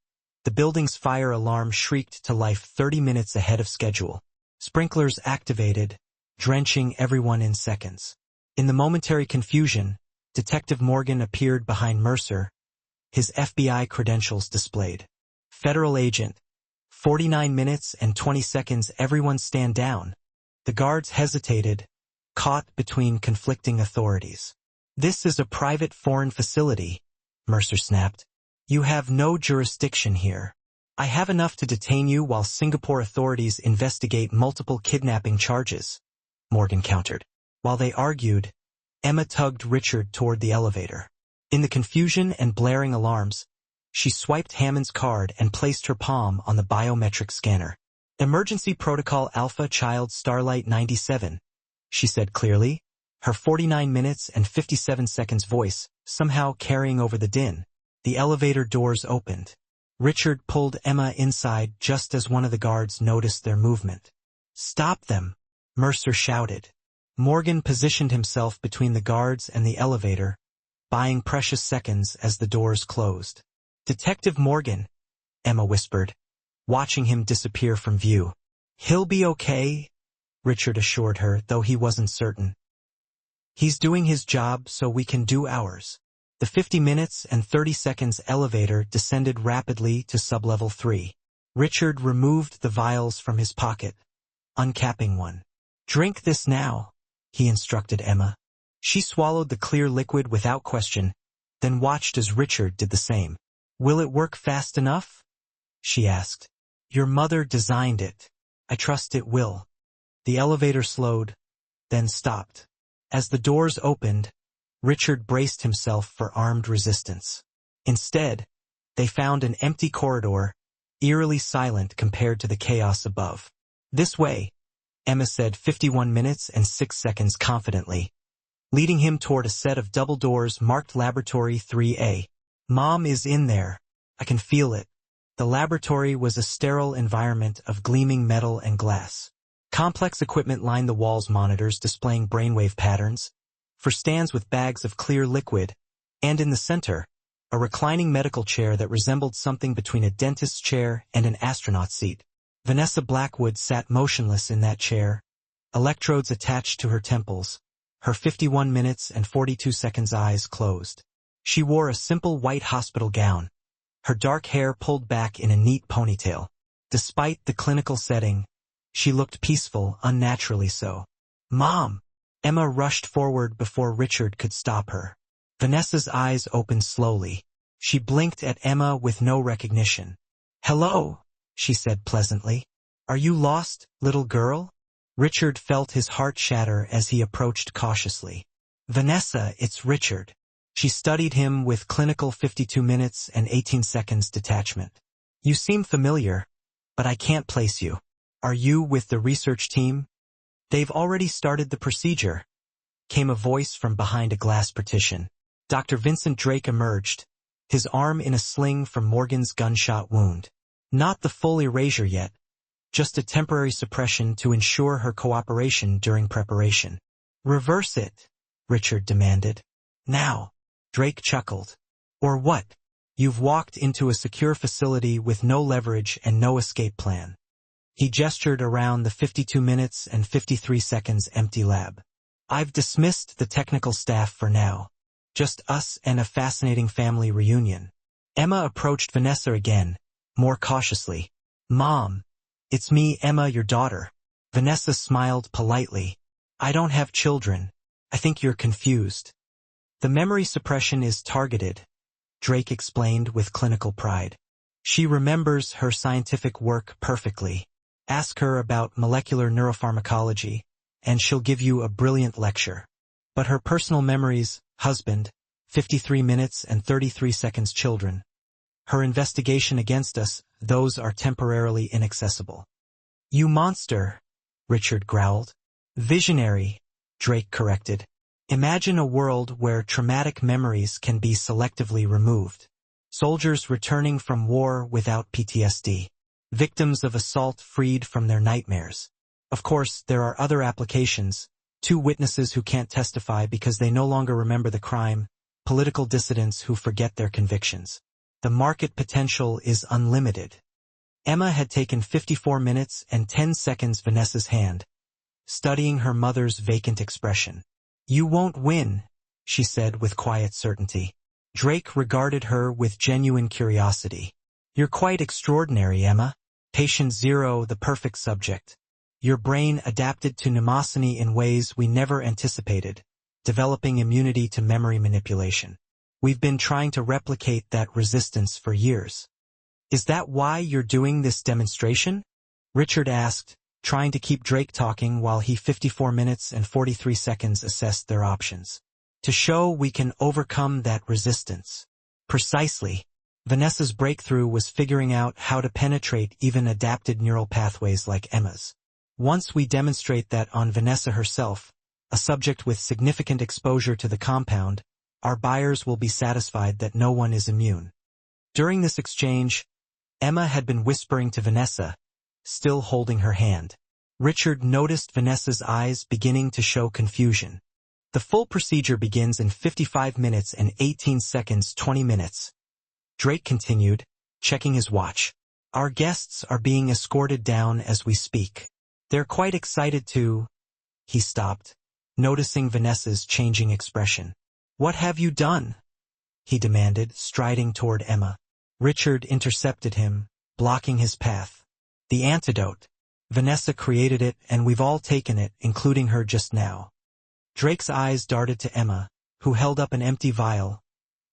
the building's fire alarm shrieked to life 30 minutes ahead of schedule. Sprinklers activated, drenching everyone in seconds. In the momentary confusion, Detective Morgan appeared behind Mercer, his FBI credentials displayed. "Federal agent. 49 minutes and 20 seconds. Everyone stand down." The guards hesitated, caught between conflicting authorities. "This is a private foreign facility," Mercer snapped. "You have no jurisdiction here. I have enough to detain you while Singapore authorities investigate multiple kidnapping charges," Morgan countered. While they argued, Emma tugged Richard toward the elevator. In the confusion and blaring alarms, she swiped Hammond's card and placed her palm on the biometric scanner. Emergency Protocol Alpha Child Starlight 97, she said clearly, her 49 minutes and 57 seconds voice somehow carrying over the din. The elevator doors opened. Richard pulled Emma inside just as one of the guards noticed their movement. "Stop them!" Mercer shouted. Morgan positioned himself between the guards and the elevator, buying precious seconds as the doors closed. "Detective Morgan," Emma whispered, watching him disappear from view. "He'll be okay," Richard assured her, though he wasn't certain. "He's doing his job so we can do ours." The 50 minutes and 30 seconds elevator descended rapidly to sublevel 3. Richard removed the vials from his pocket, uncapping one. "Drink this now," he instructed Emma. She swallowed the clear liquid without question, then watched as Richard did the same. "Will it work fast enough?" she asked. "Your mother designed it. I trust it will." The elevator slowed, then stopped. As the doors opened, Richard braced himself for armed resistance. Instead, they found an empty corridor, eerily silent compared to the chaos above. "This way," Emma said 51 minutes and 6 seconds confidently, leading him toward a set of double doors marked Laboratory 3A. "Mom is in there. I can feel it." The laboratory was a sterile environment of gleaming metal and glass. Complex equipment lined the walls, monitors displaying brainwave patterns, for stands with bags of clear liquid, and in the center, a reclining medical chair that resembled something between a dentist's chair and an astronaut's seat. Vanessa Blackwood sat motionless in that chair, electrodes attached to her temples, her 51 minutes and 42 seconds eyes closed. She wore a simple white hospital gown, her dark hair pulled back in a neat ponytail. Despite the clinical setting, she looked peaceful, unnaturally so. "Mom!" Emma rushed forward before Richard could stop her. Vanessa's eyes opened slowly. She blinked at Emma with no recognition. "Hello," she said pleasantly. "Are you lost, little girl?" Richard felt his heart shatter as he approached cautiously. "Vanessa, it's Richard." She studied him with clinical 52 minutes and 18 seconds detachment. "You seem familiar, but I can't place you. Are you with the research team?" "They've already started the procedure," came a voice from behind a glass partition. Dr. Vincent Drake emerged, his arm in a sling from Morgan's gunshot wound. Not the full erasure yet, just a temporary suppression to ensure her cooperation during preparation. "Reverse it," Richard demanded. "Now," Drake chuckled. "Or what? You've walked into a secure facility with no leverage and no escape plan." He gestured around the 52 minutes and 53 seconds empty lab. "I've dismissed the technical staff for now. Just us and a fascinating family reunion." Emma approached Vanessa again, more cautiously. "Mom, it's me, Emma, your daughter." Vanessa smiled politely. "I don't have children. I think you're confused." "The memory suppression is targeted," Drake explained with clinical pride. "She remembers her scientific work perfectly. Ask her about molecular neuropharmacology, and she'll give you a brilliant lecture. But her personal memories, husband, 53 minutes and 33 seconds children. Her investigation against us, those are temporarily inaccessible." "You monster," Richard growled. "Visionary," Drake corrected. "Imagine a world where traumatic memories can be selectively removed. Soldiers returning from war without PTSD. Victims of assault freed from their nightmares. Of course, there are other applications. 2 witnesses who can't testify because they no longer remember the crime. Political dissidents who forget their convictions. The market potential is unlimited." Emma had taken 54 minutes and 10 seconds Vanessa's hand, studying her mother's vacant expression. "You won't win," she said with quiet certainty. Drake regarded her with genuine curiosity. "You're quite extraordinary, Emma. Patient 0, the perfect subject. Your brain adapted to mnemosiny in ways we never anticipated, developing immunity to memory manipulation. We've been trying to replicate that resistance for years." "Is that why you're doing this demonstration?" Richard asked, trying to keep Drake talking while he 54 minutes and 43 seconds assessed their options. "To show we can overcome that resistance." "Precisely." Vanessa's breakthrough was figuring out how to penetrate even adapted neural pathways like Emma's. Once we demonstrate that on Vanessa herself, a subject with significant exposure to the compound, our buyers will be satisfied that no one is immune. During this exchange, Emma had been whispering to Vanessa, still holding her hand. Richard noticed Vanessa's eyes beginning to show confusion. The full procedure begins in 55 minutes and 18 seconds 20 minutes. Drake continued, checking his watch. Our guests are being escorted down as we speak. They're quite excited to... He stopped, noticing Vanessa's changing expression. What have you done? He demanded, striding toward Emma. Richard intercepted him, blocking his path. The antidote. Vanessa created it and we've all taken it, including her just now. Drake's eyes darted to Emma, who held up an empty vial.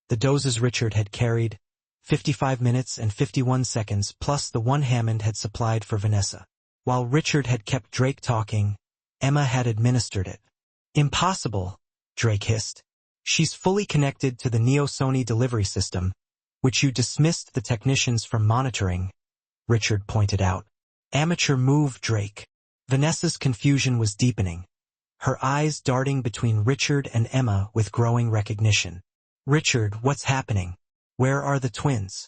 The doses Richard had carried, 55 minutes and 51 seconds plus the one Hammond had supplied for Vanessa. While Richard had kept Drake talking, Emma had administered it. Impossible, Drake hissed. She's fully connected to the Neo-Sony delivery system, which you dismissed the technicians from monitoring, Richard pointed out. Amateur move, Drake. Vanessa's confusion was deepening, her eyes darting between Richard and Emma with growing recognition. Richard, what's happening? Where are the twins?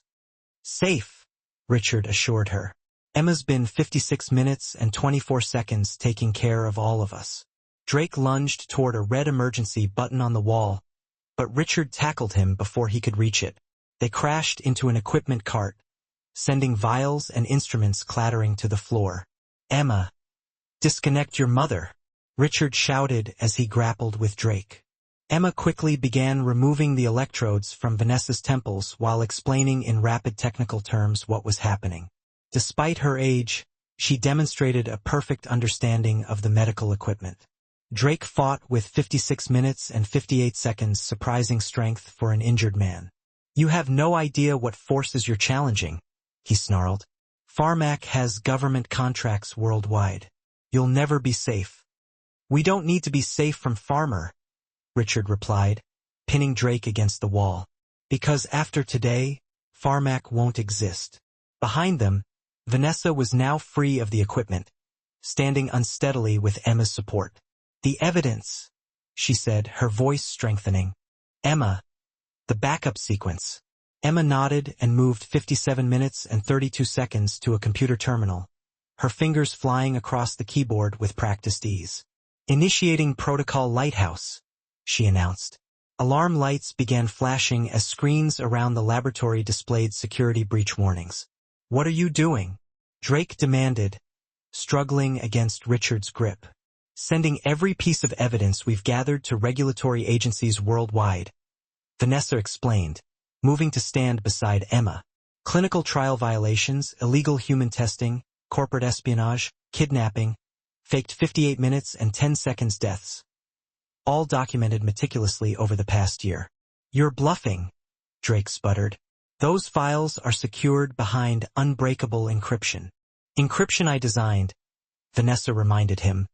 Safe, Richard assured her. Emma's been 56 minutes and 24 seconds taking care of all of us. Drake lunged toward a red emergency button on the wall, but Richard tackled him before he could reach it. They crashed into an equipment cart, sending vials and instruments clattering to the floor. Emma, disconnect your mother, Richard shouted as he grappled with Drake. Emma quickly began removing the electrodes from Vanessa's temples while explaining in rapid technical terms what was happening. Despite her age, she demonstrated a perfect understanding of the medical equipment. Drake fought with 56 minutes and 58 seconds, surprising strength for an injured man. You have no idea what forces you're challenging, he snarled. Pharmac has government contracts worldwide. You'll never be safe. We don't need to be safe from Farmer, Richard replied, pinning Drake against the wall. Because after today, Pharmac won't exist. Behind them, Vanessa was now free of the equipment, standing unsteadily with Emma's support. The evidence, she said, her voice strengthening. Emma, the backup sequence. Emma nodded and moved 57 minutes and 32 seconds to a computer terminal, her fingers flying across the keyboard with practiced ease. Initiating Protocol Lighthouse, she announced. Alarm lights began flashing as screens around the laboratory displayed security breach warnings. What are you doing? Drake demanded, struggling against Richard's grip. Sending every piece of evidence we've gathered to regulatory agencies worldwide, Vanessa explained, moving to stand beside Emma. Clinical trial violations, illegal human testing, corporate espionage, kidnapping, faked 58 minutes and 10 seconds deaths. All documented meticulously over the past year. You're bluffing, Drake sputtered. Those files are secured behind unbreakable encryption. Encryption I designed, Vanessa reminded him,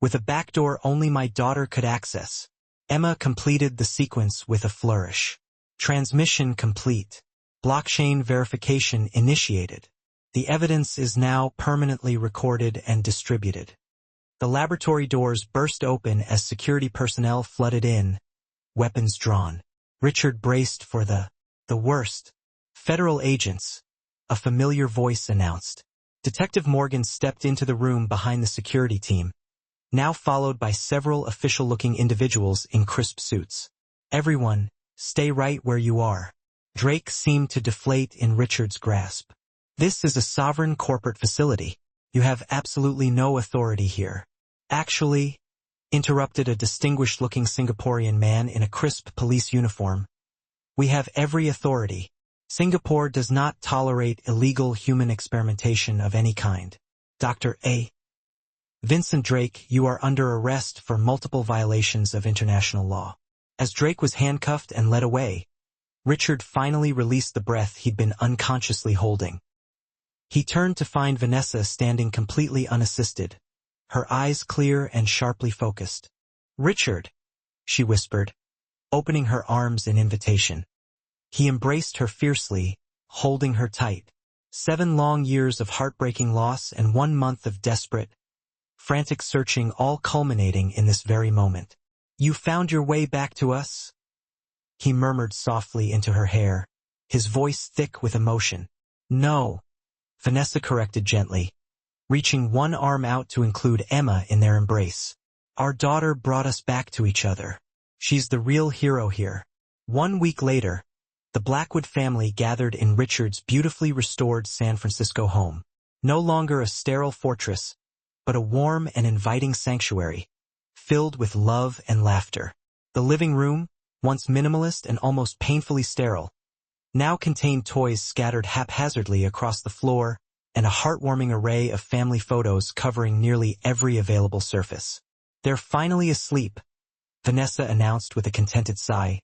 with a backdoor only my daughter could access. Emma completed the sequence with a flourish. Transmission complete. Blockchain verification initiated. The evidence is now permanently recorded and distributed. The laboratory doors burst open as security personnel flooded in, weapons drawn. Richard braced for the worst. Federal agents, a familiar voice announced. Detective Morgan stepped into the room behind the security team, now followed by several official-looking individuals in crisp suits. Everyone, stay right where you are. Drake seemed to deflate in Richard's grasp. This is a sovereign corporate facility. You have absolutely no authority here. Actually, interrupted a distinguished-looking Singaporean man in a crisp police uniform, we have every authority. Singapore does not tolerate illegal human experimentation of any kind. Dr. A. Vincent Drake, you are under arrest for multiple violations of international law. As Drake was handcuffed and led away, Richard finally released the breath he'd been unconsciously holding. He turned to find Vanessa standing completely unassisted, her eyes clear and sharply focused. Richard, she whispered, opening her arms in invitation. He embraced her fiercely, holding her tight. 7 long years of heartbreaking loss and 1 month of desperate, frantic searching, all culminating in this very moment. "You found your way back to us?" he murmured softly into her hair, his voice thick with emotion. "No," Vanessa corrected gently, reaching one arm out to include Emma in their embrace. "Our daughter brought us back to each other. She's the real hero here." 1 week later, the Blackwood family gathered in Richard's beautifully restored San Francisco home. No longer a sterile fortress, but a warm and inviting sanctuary, filled with love and laughter. The living room, once minimalist and almost painfully sterile, now contained toys scattered haphazardly across the floor and a heartwarming array of family photos covering nearly every available surface. "They're finally asleep," Vanessa announced with a contented sigh,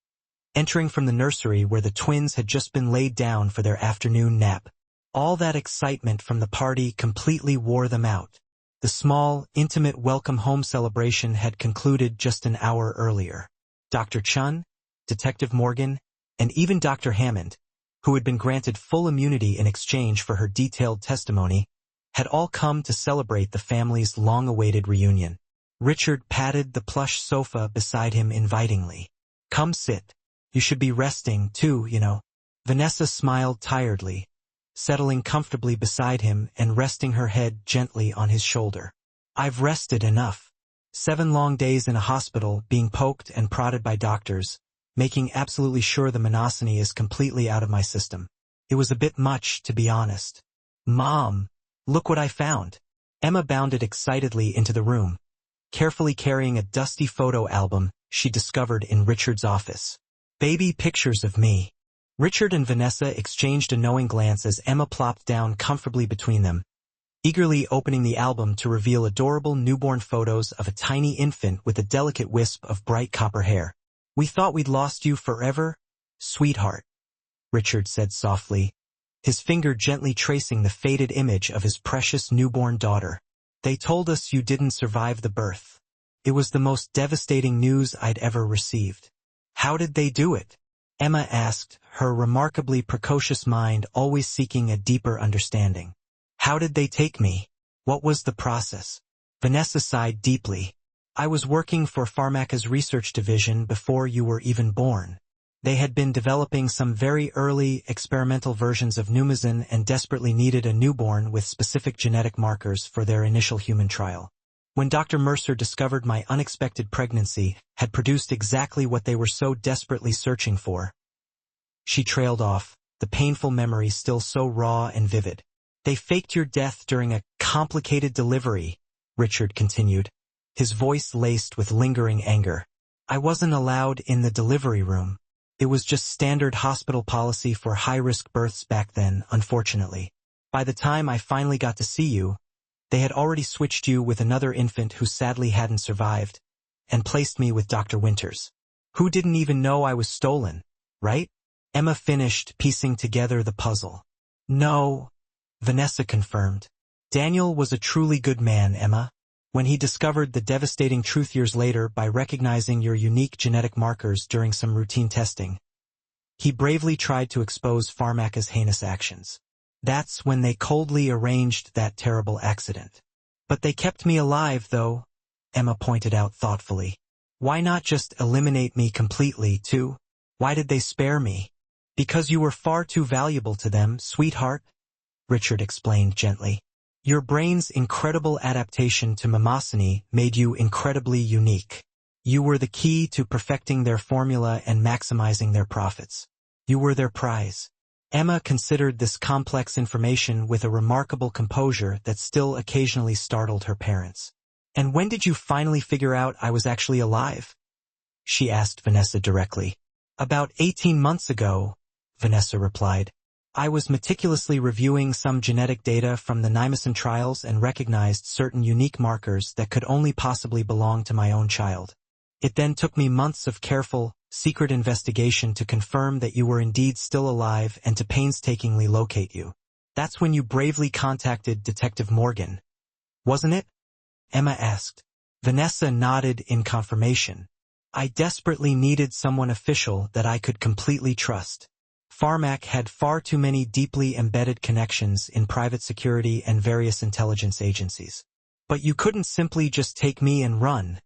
entering from the nursery where the twins had just been laid down for their afternoon nap. All that excitement from the party completely wore them out. The small, intimate welcome home celebration had concluded just an hour earlier. Dr. Chun, Detective Morgan, and even Dr. Hammond, who had been granted full immunity in exchange for her detailed testimony, had all come to celebrate the family's long-awaited reunion. Richard patted the plush sofa beside him invitingly. "Come sit. You should be resting, too, you know." Vanessa smiled tiredly, settling comfortably beside him and resting her head gently on his shoulder. "I've rested enough. 7 long days in a hospital, being poked and prodded by doctors, making absolutely sure the monotony is completely out of my system. It was a bit much, to be honest." "Mom, look what I found." Emma bounded excitedly into the room, carefully carrying a dusty photo album she discovered in Richard's office. "Baby pictures of me." Richard and Vanessa exchanged a knowing glance as Emma plopped down comfortably between them, eagerly opening the album to reveal adorable newborn photos of a tiny infant with a delicate wisp of bright copper hair. "We thought we'd lost you forever, sweetheart," Richard said softly, his finger gently tracing the faded image of his precious newborn daughter. "They told us you didn't survive the birth. It was the most devastating news I'd ever received." "How did they do it?" Emma asked, her remarkably precocious mind always seeking a deeper understanding. "How did they take me? What was the process?" Vanessa sighed deeply. "I was working for Pharmaca's research division before you were even born. They had been developing some very early experimental versions of Numazin and desperately needed a newborn with specific genetic markers for their initial human trial. When Dr. Mercer discovered my unexpected pregnancy had produced exactly what they were so desperately searching for." She trailed off, the painful memory still so raw and vivid. "They faked your death during a complicated delivery," Richard continued, his voice laced with lingering anger. "I wasn't allowed in the delivery room. It was just standard hospital policy for high-risk births back then, unfortunately. By the time I finally got to see you, they had already switched you with another infant who sadly hadn't survived, and placed me with Dr. Winters, who didn't even know I was stolen, right?" Emma finished piecing together the puzzle. "No," Vanessa confirmed. "Daniel was a truly good man, Emma. When he discovered the devastating truth years later by recognizing your unique genetic markers during some routine testing, he bravely tried to expose Pharmaca's heinous actions. That's when they coldly arranged that terrible accident. But they kept me alive, though," Emma pointed out thoughtfully. "Why not just eliminate me completely, too? Why did they spare me?" "Because you were far too valuable to them, sweetheart," Richard explained gently. "Your brain's incredible adaptation to mimosity made you incredibly unique. You were the key to perfecting their formula and maximizing their profits. You were their prize." Emma considered this complex information with a remarkable composure that still occasionally startled her parents. "And when did you finally figure out I was actually alive?" she asked Vanessa directly. "About 18 months ago," Vanessa replied. "I was meticulously reviewing some genetic data from the Nimacin trials and recognized certain unique markers that could only possibly belong to my own child. It then took me months of careful, secret investigation to confirm that you were indeed still alive and to painstakingly locate you. That's when you bravely contacted Detective Morgan, wasn't it?" Emma asked. Vanessa nodded in confirmation. "I desperately needed someone official that I could completely trust. Farmac had far too many deeply embedded connections in private security and various intelligence agencies. But you couldn't simply just take me and run,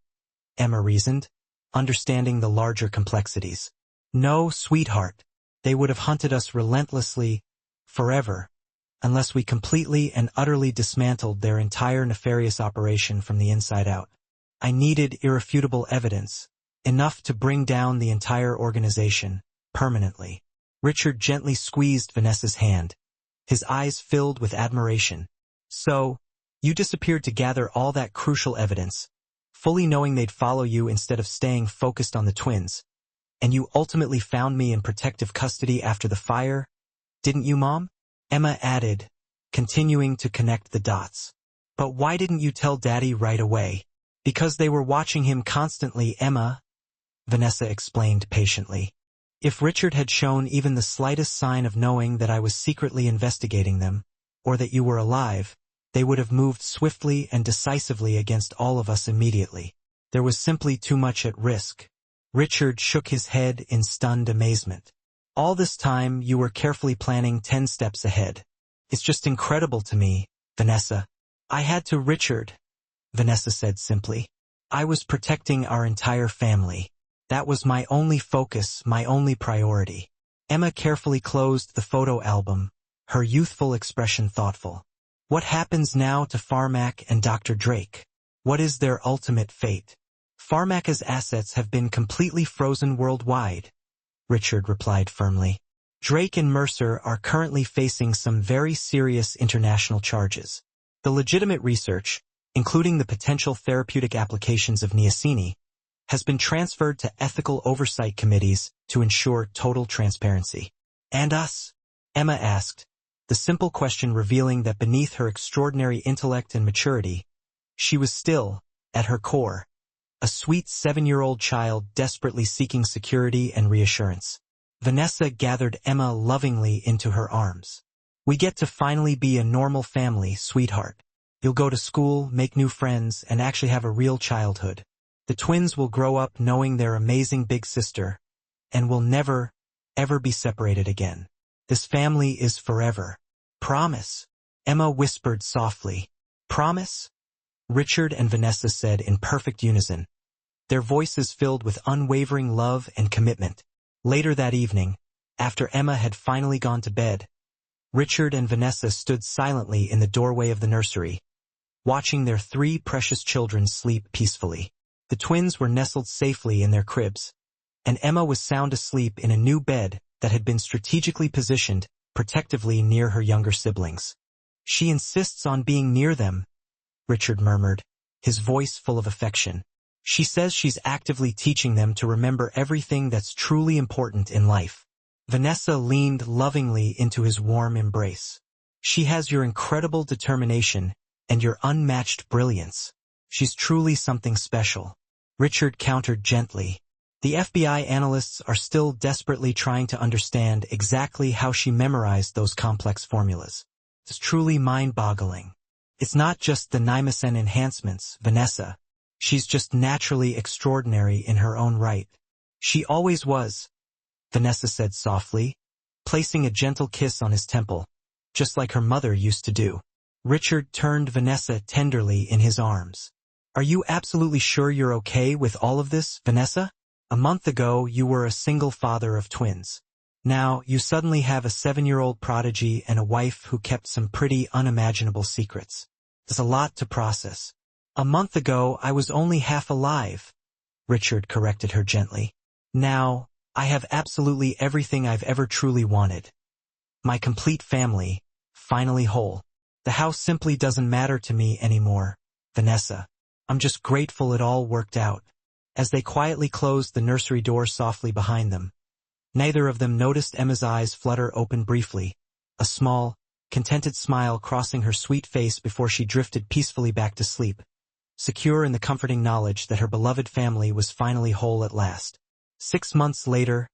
Emma reasoned, understanding the larger complexities. No, sweetheart. They would have hunted us relentlessly, forever, unless we completely and utterly dismantled their entire nefarious operation from the inside out. I needed irrefutable evidence, enough to bring down the entire organization, permanently. Richard gently squeezed Vanessa's hand. His eyes filled with admiration. So, you disappeared to gather all that crucial evidence, fully knowing they'd follow you instead of staying focused on the twins. And you ultimately found me in protective custody after the fire, didn't you, Mom? Emma added, continuing to connect the dots. But why didn't you tell Daddy right away? Because they were watching him constantly, Emma, Vanessa explained patiently. If Richard had shown even the slightest sign of knowing that I was secretly investigating them, or that you were alive, they would have moved swiftly and decisively against all of us immediately. There was simply too much at risk. Richard shook his head in stunned amazement. All this time you were carefully planning 10 steps ahead. It's just incredible to me, Vanessa. I had to, Richard, Vanessa said simply. I was protecting our entire family. That was my only focus, my only priority. Emma carefully closed the photo album, her youthful expression thoughtful. What happens now to Farmac and Dr. Drake? What is their ultimate fate? Farmac's assets have been completely frozen worldwide, Richard replied firmly. Drake and Mercer are currently facing some very serious international charges. The legitimate research, including the potential therapeutic applications of niacini, has been transferred to ethical oversight committees to ensure total transparency. And us? Emma asked, the simple question revealing that beneath her extraordinary intellect and maturity, she was still, at her core, a sweet 7-year-old child desperately seeking security and reassurance. Vanessa gathered Emma lovingly into her arms. We get to finally be a normal family, sweetheart. You'll go to school, make new friends, and actually have a real childhood. The twins will grow up knowing their amazing big sister, and will never, ever be separated again. This family is forever. Promise, Emma whispered softly. Promise? Richard and Vanessa said in perfect unison, their voices filled with unwavering love and commitment. Later that evening, after Emma had finally gone to bed, Richard and Vanessa stood silently in the doorway of the nursery, watching their 3 precious children sleep peacefully. The twins were nestled safely in their cribs, and Emma was sound asleep in a new bed that had been strategically positioned protectively near her younger siblings. She insists on being near them, Richard murmured, his voice full of affection. She says she's actively teaching them to remember everything that's truly important in life. Vanessa leaned lovingly into his warm embrace. She has your incredible determination and your unmatched brilliance. She's truly something special. Richard countered gently. The FBI analysts are still desperately trying to understand exactly how she memorized those complex formulas. It's truly mind-boggling. It's not just the Nimacin enhancements, Vanessa. She's just naturally extraordinary in her own right. She always was, Vanessa said softly, placing a gentle kiss on his temple, just like her mother used to do. Richard turned Vanessa tenderly in his arms. Are you absolutely sure you're okay with all of this, Vanessa? A month ago, you were a single father of twins. Now, you suddenly have a 7-year-old prodigy and a wife who kept some pretty unimaginable secrets. There's a lot to process. A month ago, I was only half alive, Richard corrected her gently. Now, I have absolutely everything I've ever truly wanted. My complete family, finally whole. The house simply doesn't matter to me anymore, Vanessa. I'm just grateful it all worked out. As they quietly closed the nursery door softly behind them, neither of them noticed Emma's eyes flutter open briefly, a small, contented smile crossing her sweet face before she drifted peacefully back to sleep, secure in the comforting knowledge that her beloved family was finally whole at last. 6 months later,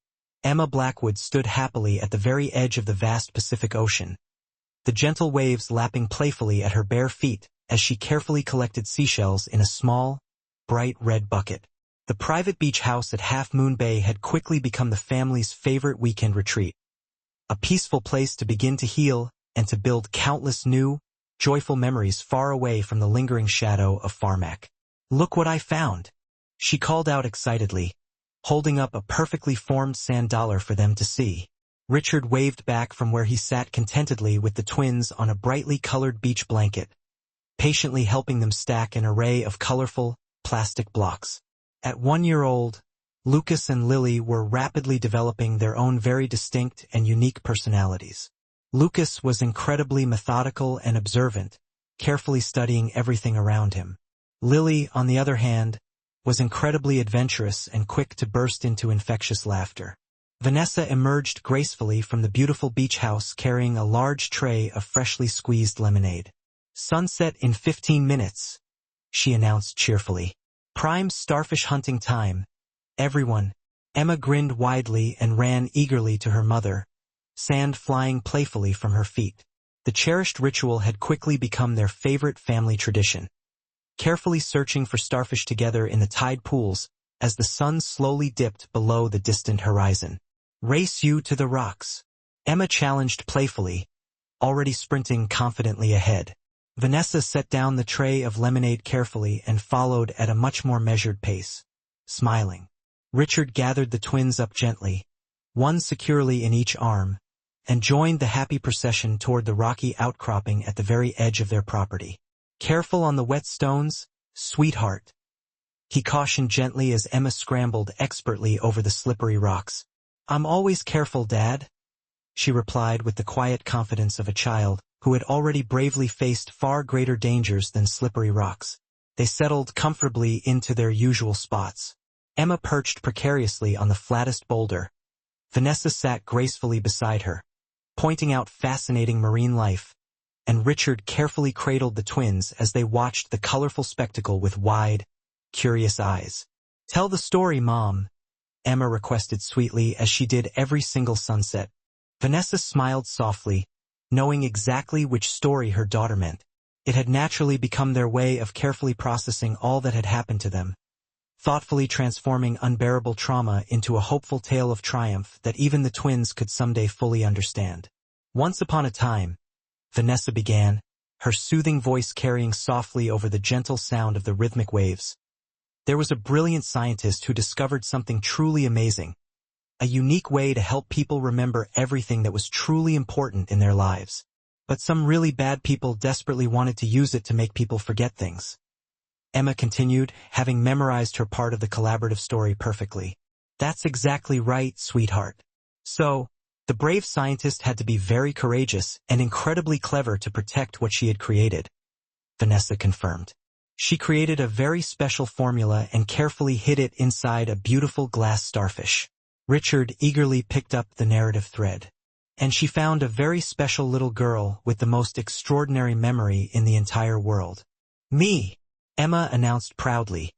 Emma Blackwood stood happily at the very edge of the vast Pacific Ocean, the gentle waves lapping playfully at her bare feet as she carefully collected seashells in a small, bright red bucket. The private beach house at Half Moon Bay had quickly become the family's favorite weekend retreat, a peaceful place to begin to heal and to build countless new, joyful memories far away from the lingering shadow of Farmak. "Look what I found," she called out excitedly, holding up a perfectly formed sand dollar for them to see. Richard waved back from where he sat contentedly with the twins on a brightly colored beach blanket, patiently helping them stack an array of colorful, plastic blocks. At 1 year old, Lucas and Lily were rapidly developing their own very distinct and unique personalities. Lucas was incredibly methodical and observant, carefully studying everything around him. Lily, on the other hand, was incredibly adventurous and quick to burst into infectious laughter. Vanessa emerged gracefully from the beautiful beach house carrying a large tray of freshly squeezed lemonade. "Sunset in 15 minutes, she announced cheerfully. "Prime starfish hunting time, everyone." Emma grinned widely and ran eagerly to her mother, sand flying playfully from her feet. The cherished ritual had quickly become their favorite family tradition, carefully searching for starfish together in the tide pools as the sun slowly dipped below the distant horizon. "Race you to the rocks," Emma challenged playfully, already sprinting confidently ahead. Vanessa set down the tray of lemonade carefully and followed at a much more measured pace, smiling. Richard gathered the twins up gently, one securely in each arm, and joined the happy procession toward the rocky outcropping at the very edge of their property. "Careful on the wet stones, sweetheart," he cautioned gently as Emma scrambled expertly over the slippery rocks. "I'm always careful, Dad," she replied with the quiet confidence of a child who had already bravely faced far greater dangers than slippery rocks. They settled comfortably into their usual spots. Emma perched precariously on the flattest boulder. Vanessa sat gracefully beside her, pointing out fascinating marine life, and Richard carefully cradled the twins as they watched the colorful spectacle with wide, curious eyes. "Tell the story, Mom," Emma requested sweetly as she did every single sunset. Vanessa smiled softly, knowing exactly which story her daughter meant. It had naturally become their way of carefully processing all that had happened to them, thoughtfully transforming unbearable trauma into a hopeful tale of triumph that even the twins could someday fully understand. "Once upon a time," Vanessa began, her soothing voice carrying softly over the gentle sound of the rhythmic waves, "there was a brilliant scientist who discovered something truly amazing, a unique way to help people remember everything that was truly important in their lives. But some really bad people desperately wanted to use it to make people forget things." Emma continued, having memorized her part of the collaborative story perfectly. "That's exactly right, sweetheart. So, the brave scientist had to be very courageous and incredibly clever to protect what she had created," Vanessa confirmed. "She created a very special formula and carefully hid it inside a beautiful glass starfish." Richard eagerly picked up the narrative thread. "And she found a very special little girl with the most extraordinary memory in the entire world. Me," Emma announced proudly,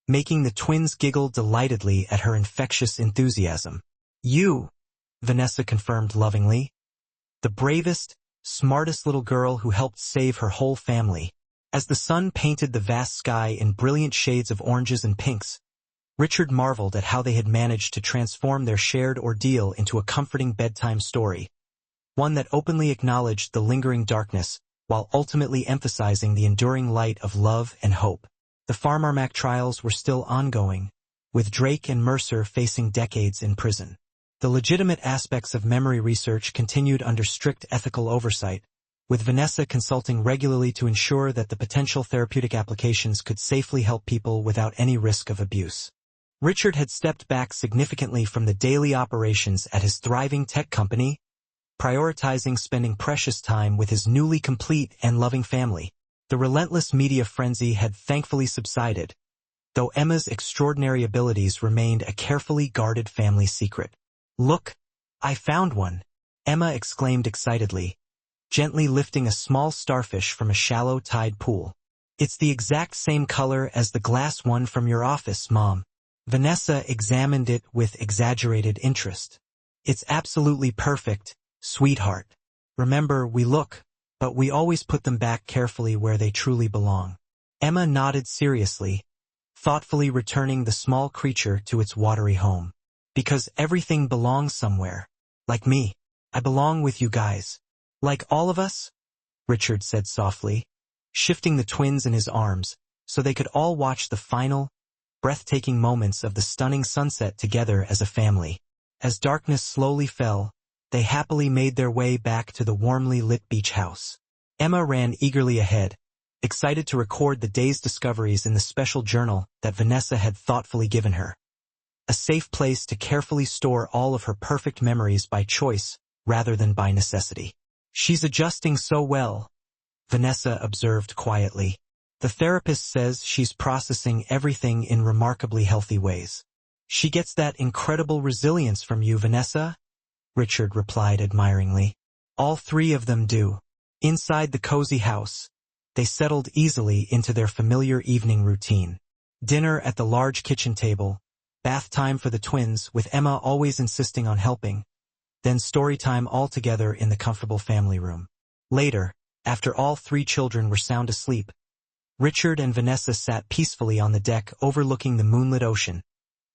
making the twins giggle delightedly at her infectious enthusiasm. "You," Vanessa confirmed lovingly. "The bravest, smartest little girl who helped save her whole family." As the sun painted the vast sky in brilliant shades of oranges and pinks, Richard marveled at how they had managed to transform their shared ordeal into a comforting bedtime story, one that openly acknowledged the lingering darkness while ultimately emphasizing the enduring light of love and hope. The Farmarmak trials were still ongoing, with Drake and Mercer facing decades in prison. The legitimate aspects of memory research continued under strict ethical oversight, with Vanessa consulting regularly to ensure that the potential therapeutic applications could safely help people without any risk of abuse. Richard had stepped back significantly from the daily operations at his thriving tech company, prioritizing spending precious time with his newly complete and loving family. The relentless media frenzy had thankfully subsided, though Emma's extraordinary abilities remained a carefully guarded family secret. "Look, I found one," Emma exclaimed excitedly, gently lifting a small starfish from a shallow tide pool. "It's the exact same color as the glass one from your office, Mom." Vanessa examined it with exaggerated interest. "It's absolutely perfect, sweetheart. Remember, we look, but we always put them back carefully where they truly belong." Emma nodded seriously, thoughtfully returning the small creature to its watery home. "Because everything belongs somewhere, like me." I belong with you guys. Like all of us? Richard said softly, shifting the twins in his arms so they could all watch the final, breathtaking moments of the stunning sunset together as a family. As darkness slowly fell, they happily made their way back to the warmly lit beach house. Emma ran eagerly ahead, excited to record the day's discoveries in the special journal that Vanessa had thoughtfully given her. A safe place to carefully store all of her perfect memories by choice rather than by necessity. She's adjusting so well, Vanessa observed quietly. The therapist says she's processing everything in remarkably healthy ways. She gets that incredible resilience from you, Vanessa, Richard replied admiringly. All three of them do. Inside the cozy house, they settled easily into their familiar evening routine. Dinner at the large kitchen table, bath time for the twins with Emma always insisting on helping, then story time all together in the comfortable family room. Later, after all three children were sound asleep, Richard and Vanessa sat peacefully on the deck overlooking the moonlit ocean,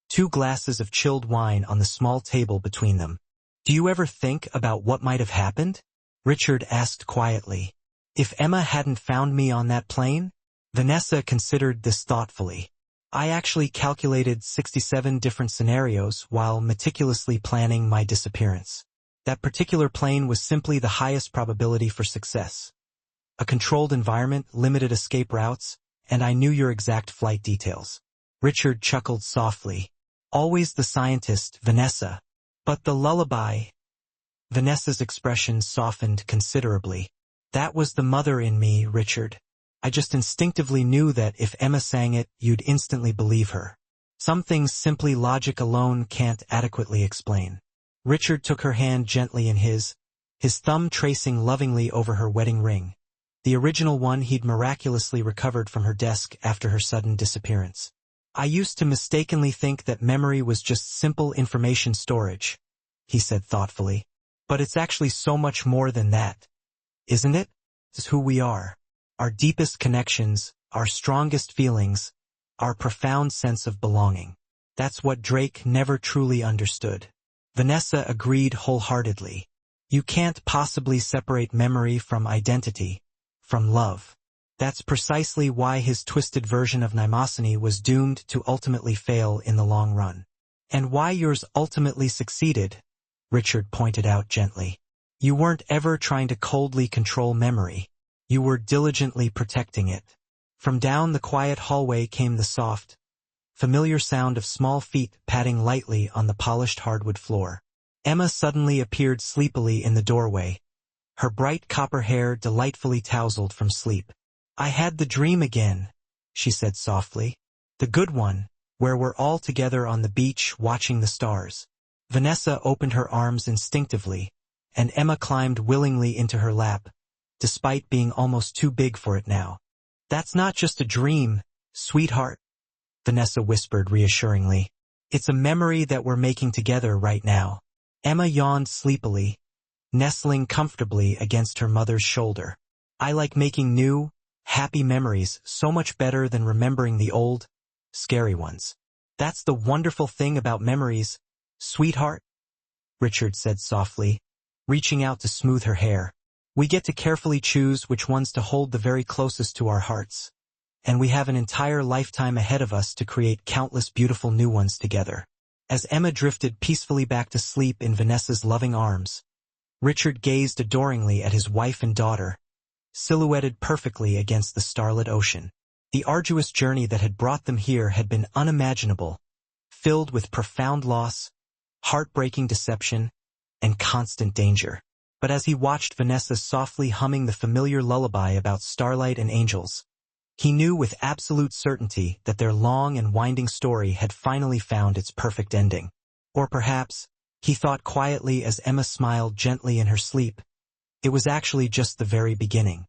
2 glasses of chilled wine on the small table between them. Do you ever think about what might have happened? Richard asked quietly. If Emma hadn't found me on that plane? Vanessa considered this thoughtfully. I actually calculated 67 different scenarios while meticulously planning my disappearance. That particular plane was simply the highest probability for success. A controlled environment, limited escape routes, and I knew your exact flight details. Richard chuckled softly. Always the scientist, Vanessa. But the lullaby. Vanessa's expression softened considerably. That was the mother in me, Richard. I just instinctively knew that if Emma sang it, you'd instantly believe her. Some things simply logic alone can't adequately explain. Richard took her hand gently in his thumb tracing lovingly over her wedding ring, the original one he'd miraculously recovered from her desk after her sudden disappearance. I used to mistakenly think that memory was just simple information storage, he said thoughtfully. But it's actually so much more than that, isn't it? It's who we are. Our deepest connections, our strongest feelings, our profound sense of belonging. That's what Drake never truly understood. Vanessa agreed wholeheartedly. You can't possibly separate memory from identity, from love. That's precisely why his twisted version of mnemosyne was doomed to ultimately fail in the long run. And why yours ultimately succeeded, Richard pointed out gently. You weren't ever trying to coldly control memory. You were diligently protecting it. From down the quiet hallway came the soft, familiar sound of small feet patting lightly on the polished hardwood floor. Emma suddenly appeared sleepily in the doorway, her bright copper hair delightfully tousled from sleep. I had the dream again, she said softly. The good one, where we're all together on the beach watching the stars. Vanessa opened her arms instinctively, and Emma climbed willingly into her lap, despite being almost too big for it now. That's not just a dream, sweetheart, Vanessa whispered reassuringly. It's a memory that we're making together right now. Emma yawned sleepily, nestling comfortably against her mother's shoulder. I like making new, happy memories so much better than remembering the old, scary ones. That's the wonderful thing about memories, sweetheart, Richard said softly, reaching out to smooth her hair. We get to carefully choose which ones to hold the very closest to our hearts. And we have an entire lifetime ahead of us to create countless beautiful new ones together. As Emma drifted peacefully back to sleep in Vanessa's loving arms, Richard gazed adoringly at his wife and daughter, silhouetted perfectly against the starlit ocean. The arduous journey that had brought them here had been unimaginable, filled with profound loss, heartbreaking deception, and constant danger. But as he watched Vanessa softly humming the familiar lullaby about starlight and angels, he knew with absolute certainty that their long and winding story had finally found its perfect ending. Or perhaps, he thought quietly as Emma smiled gently in her sleep, it was actually just the very beginning.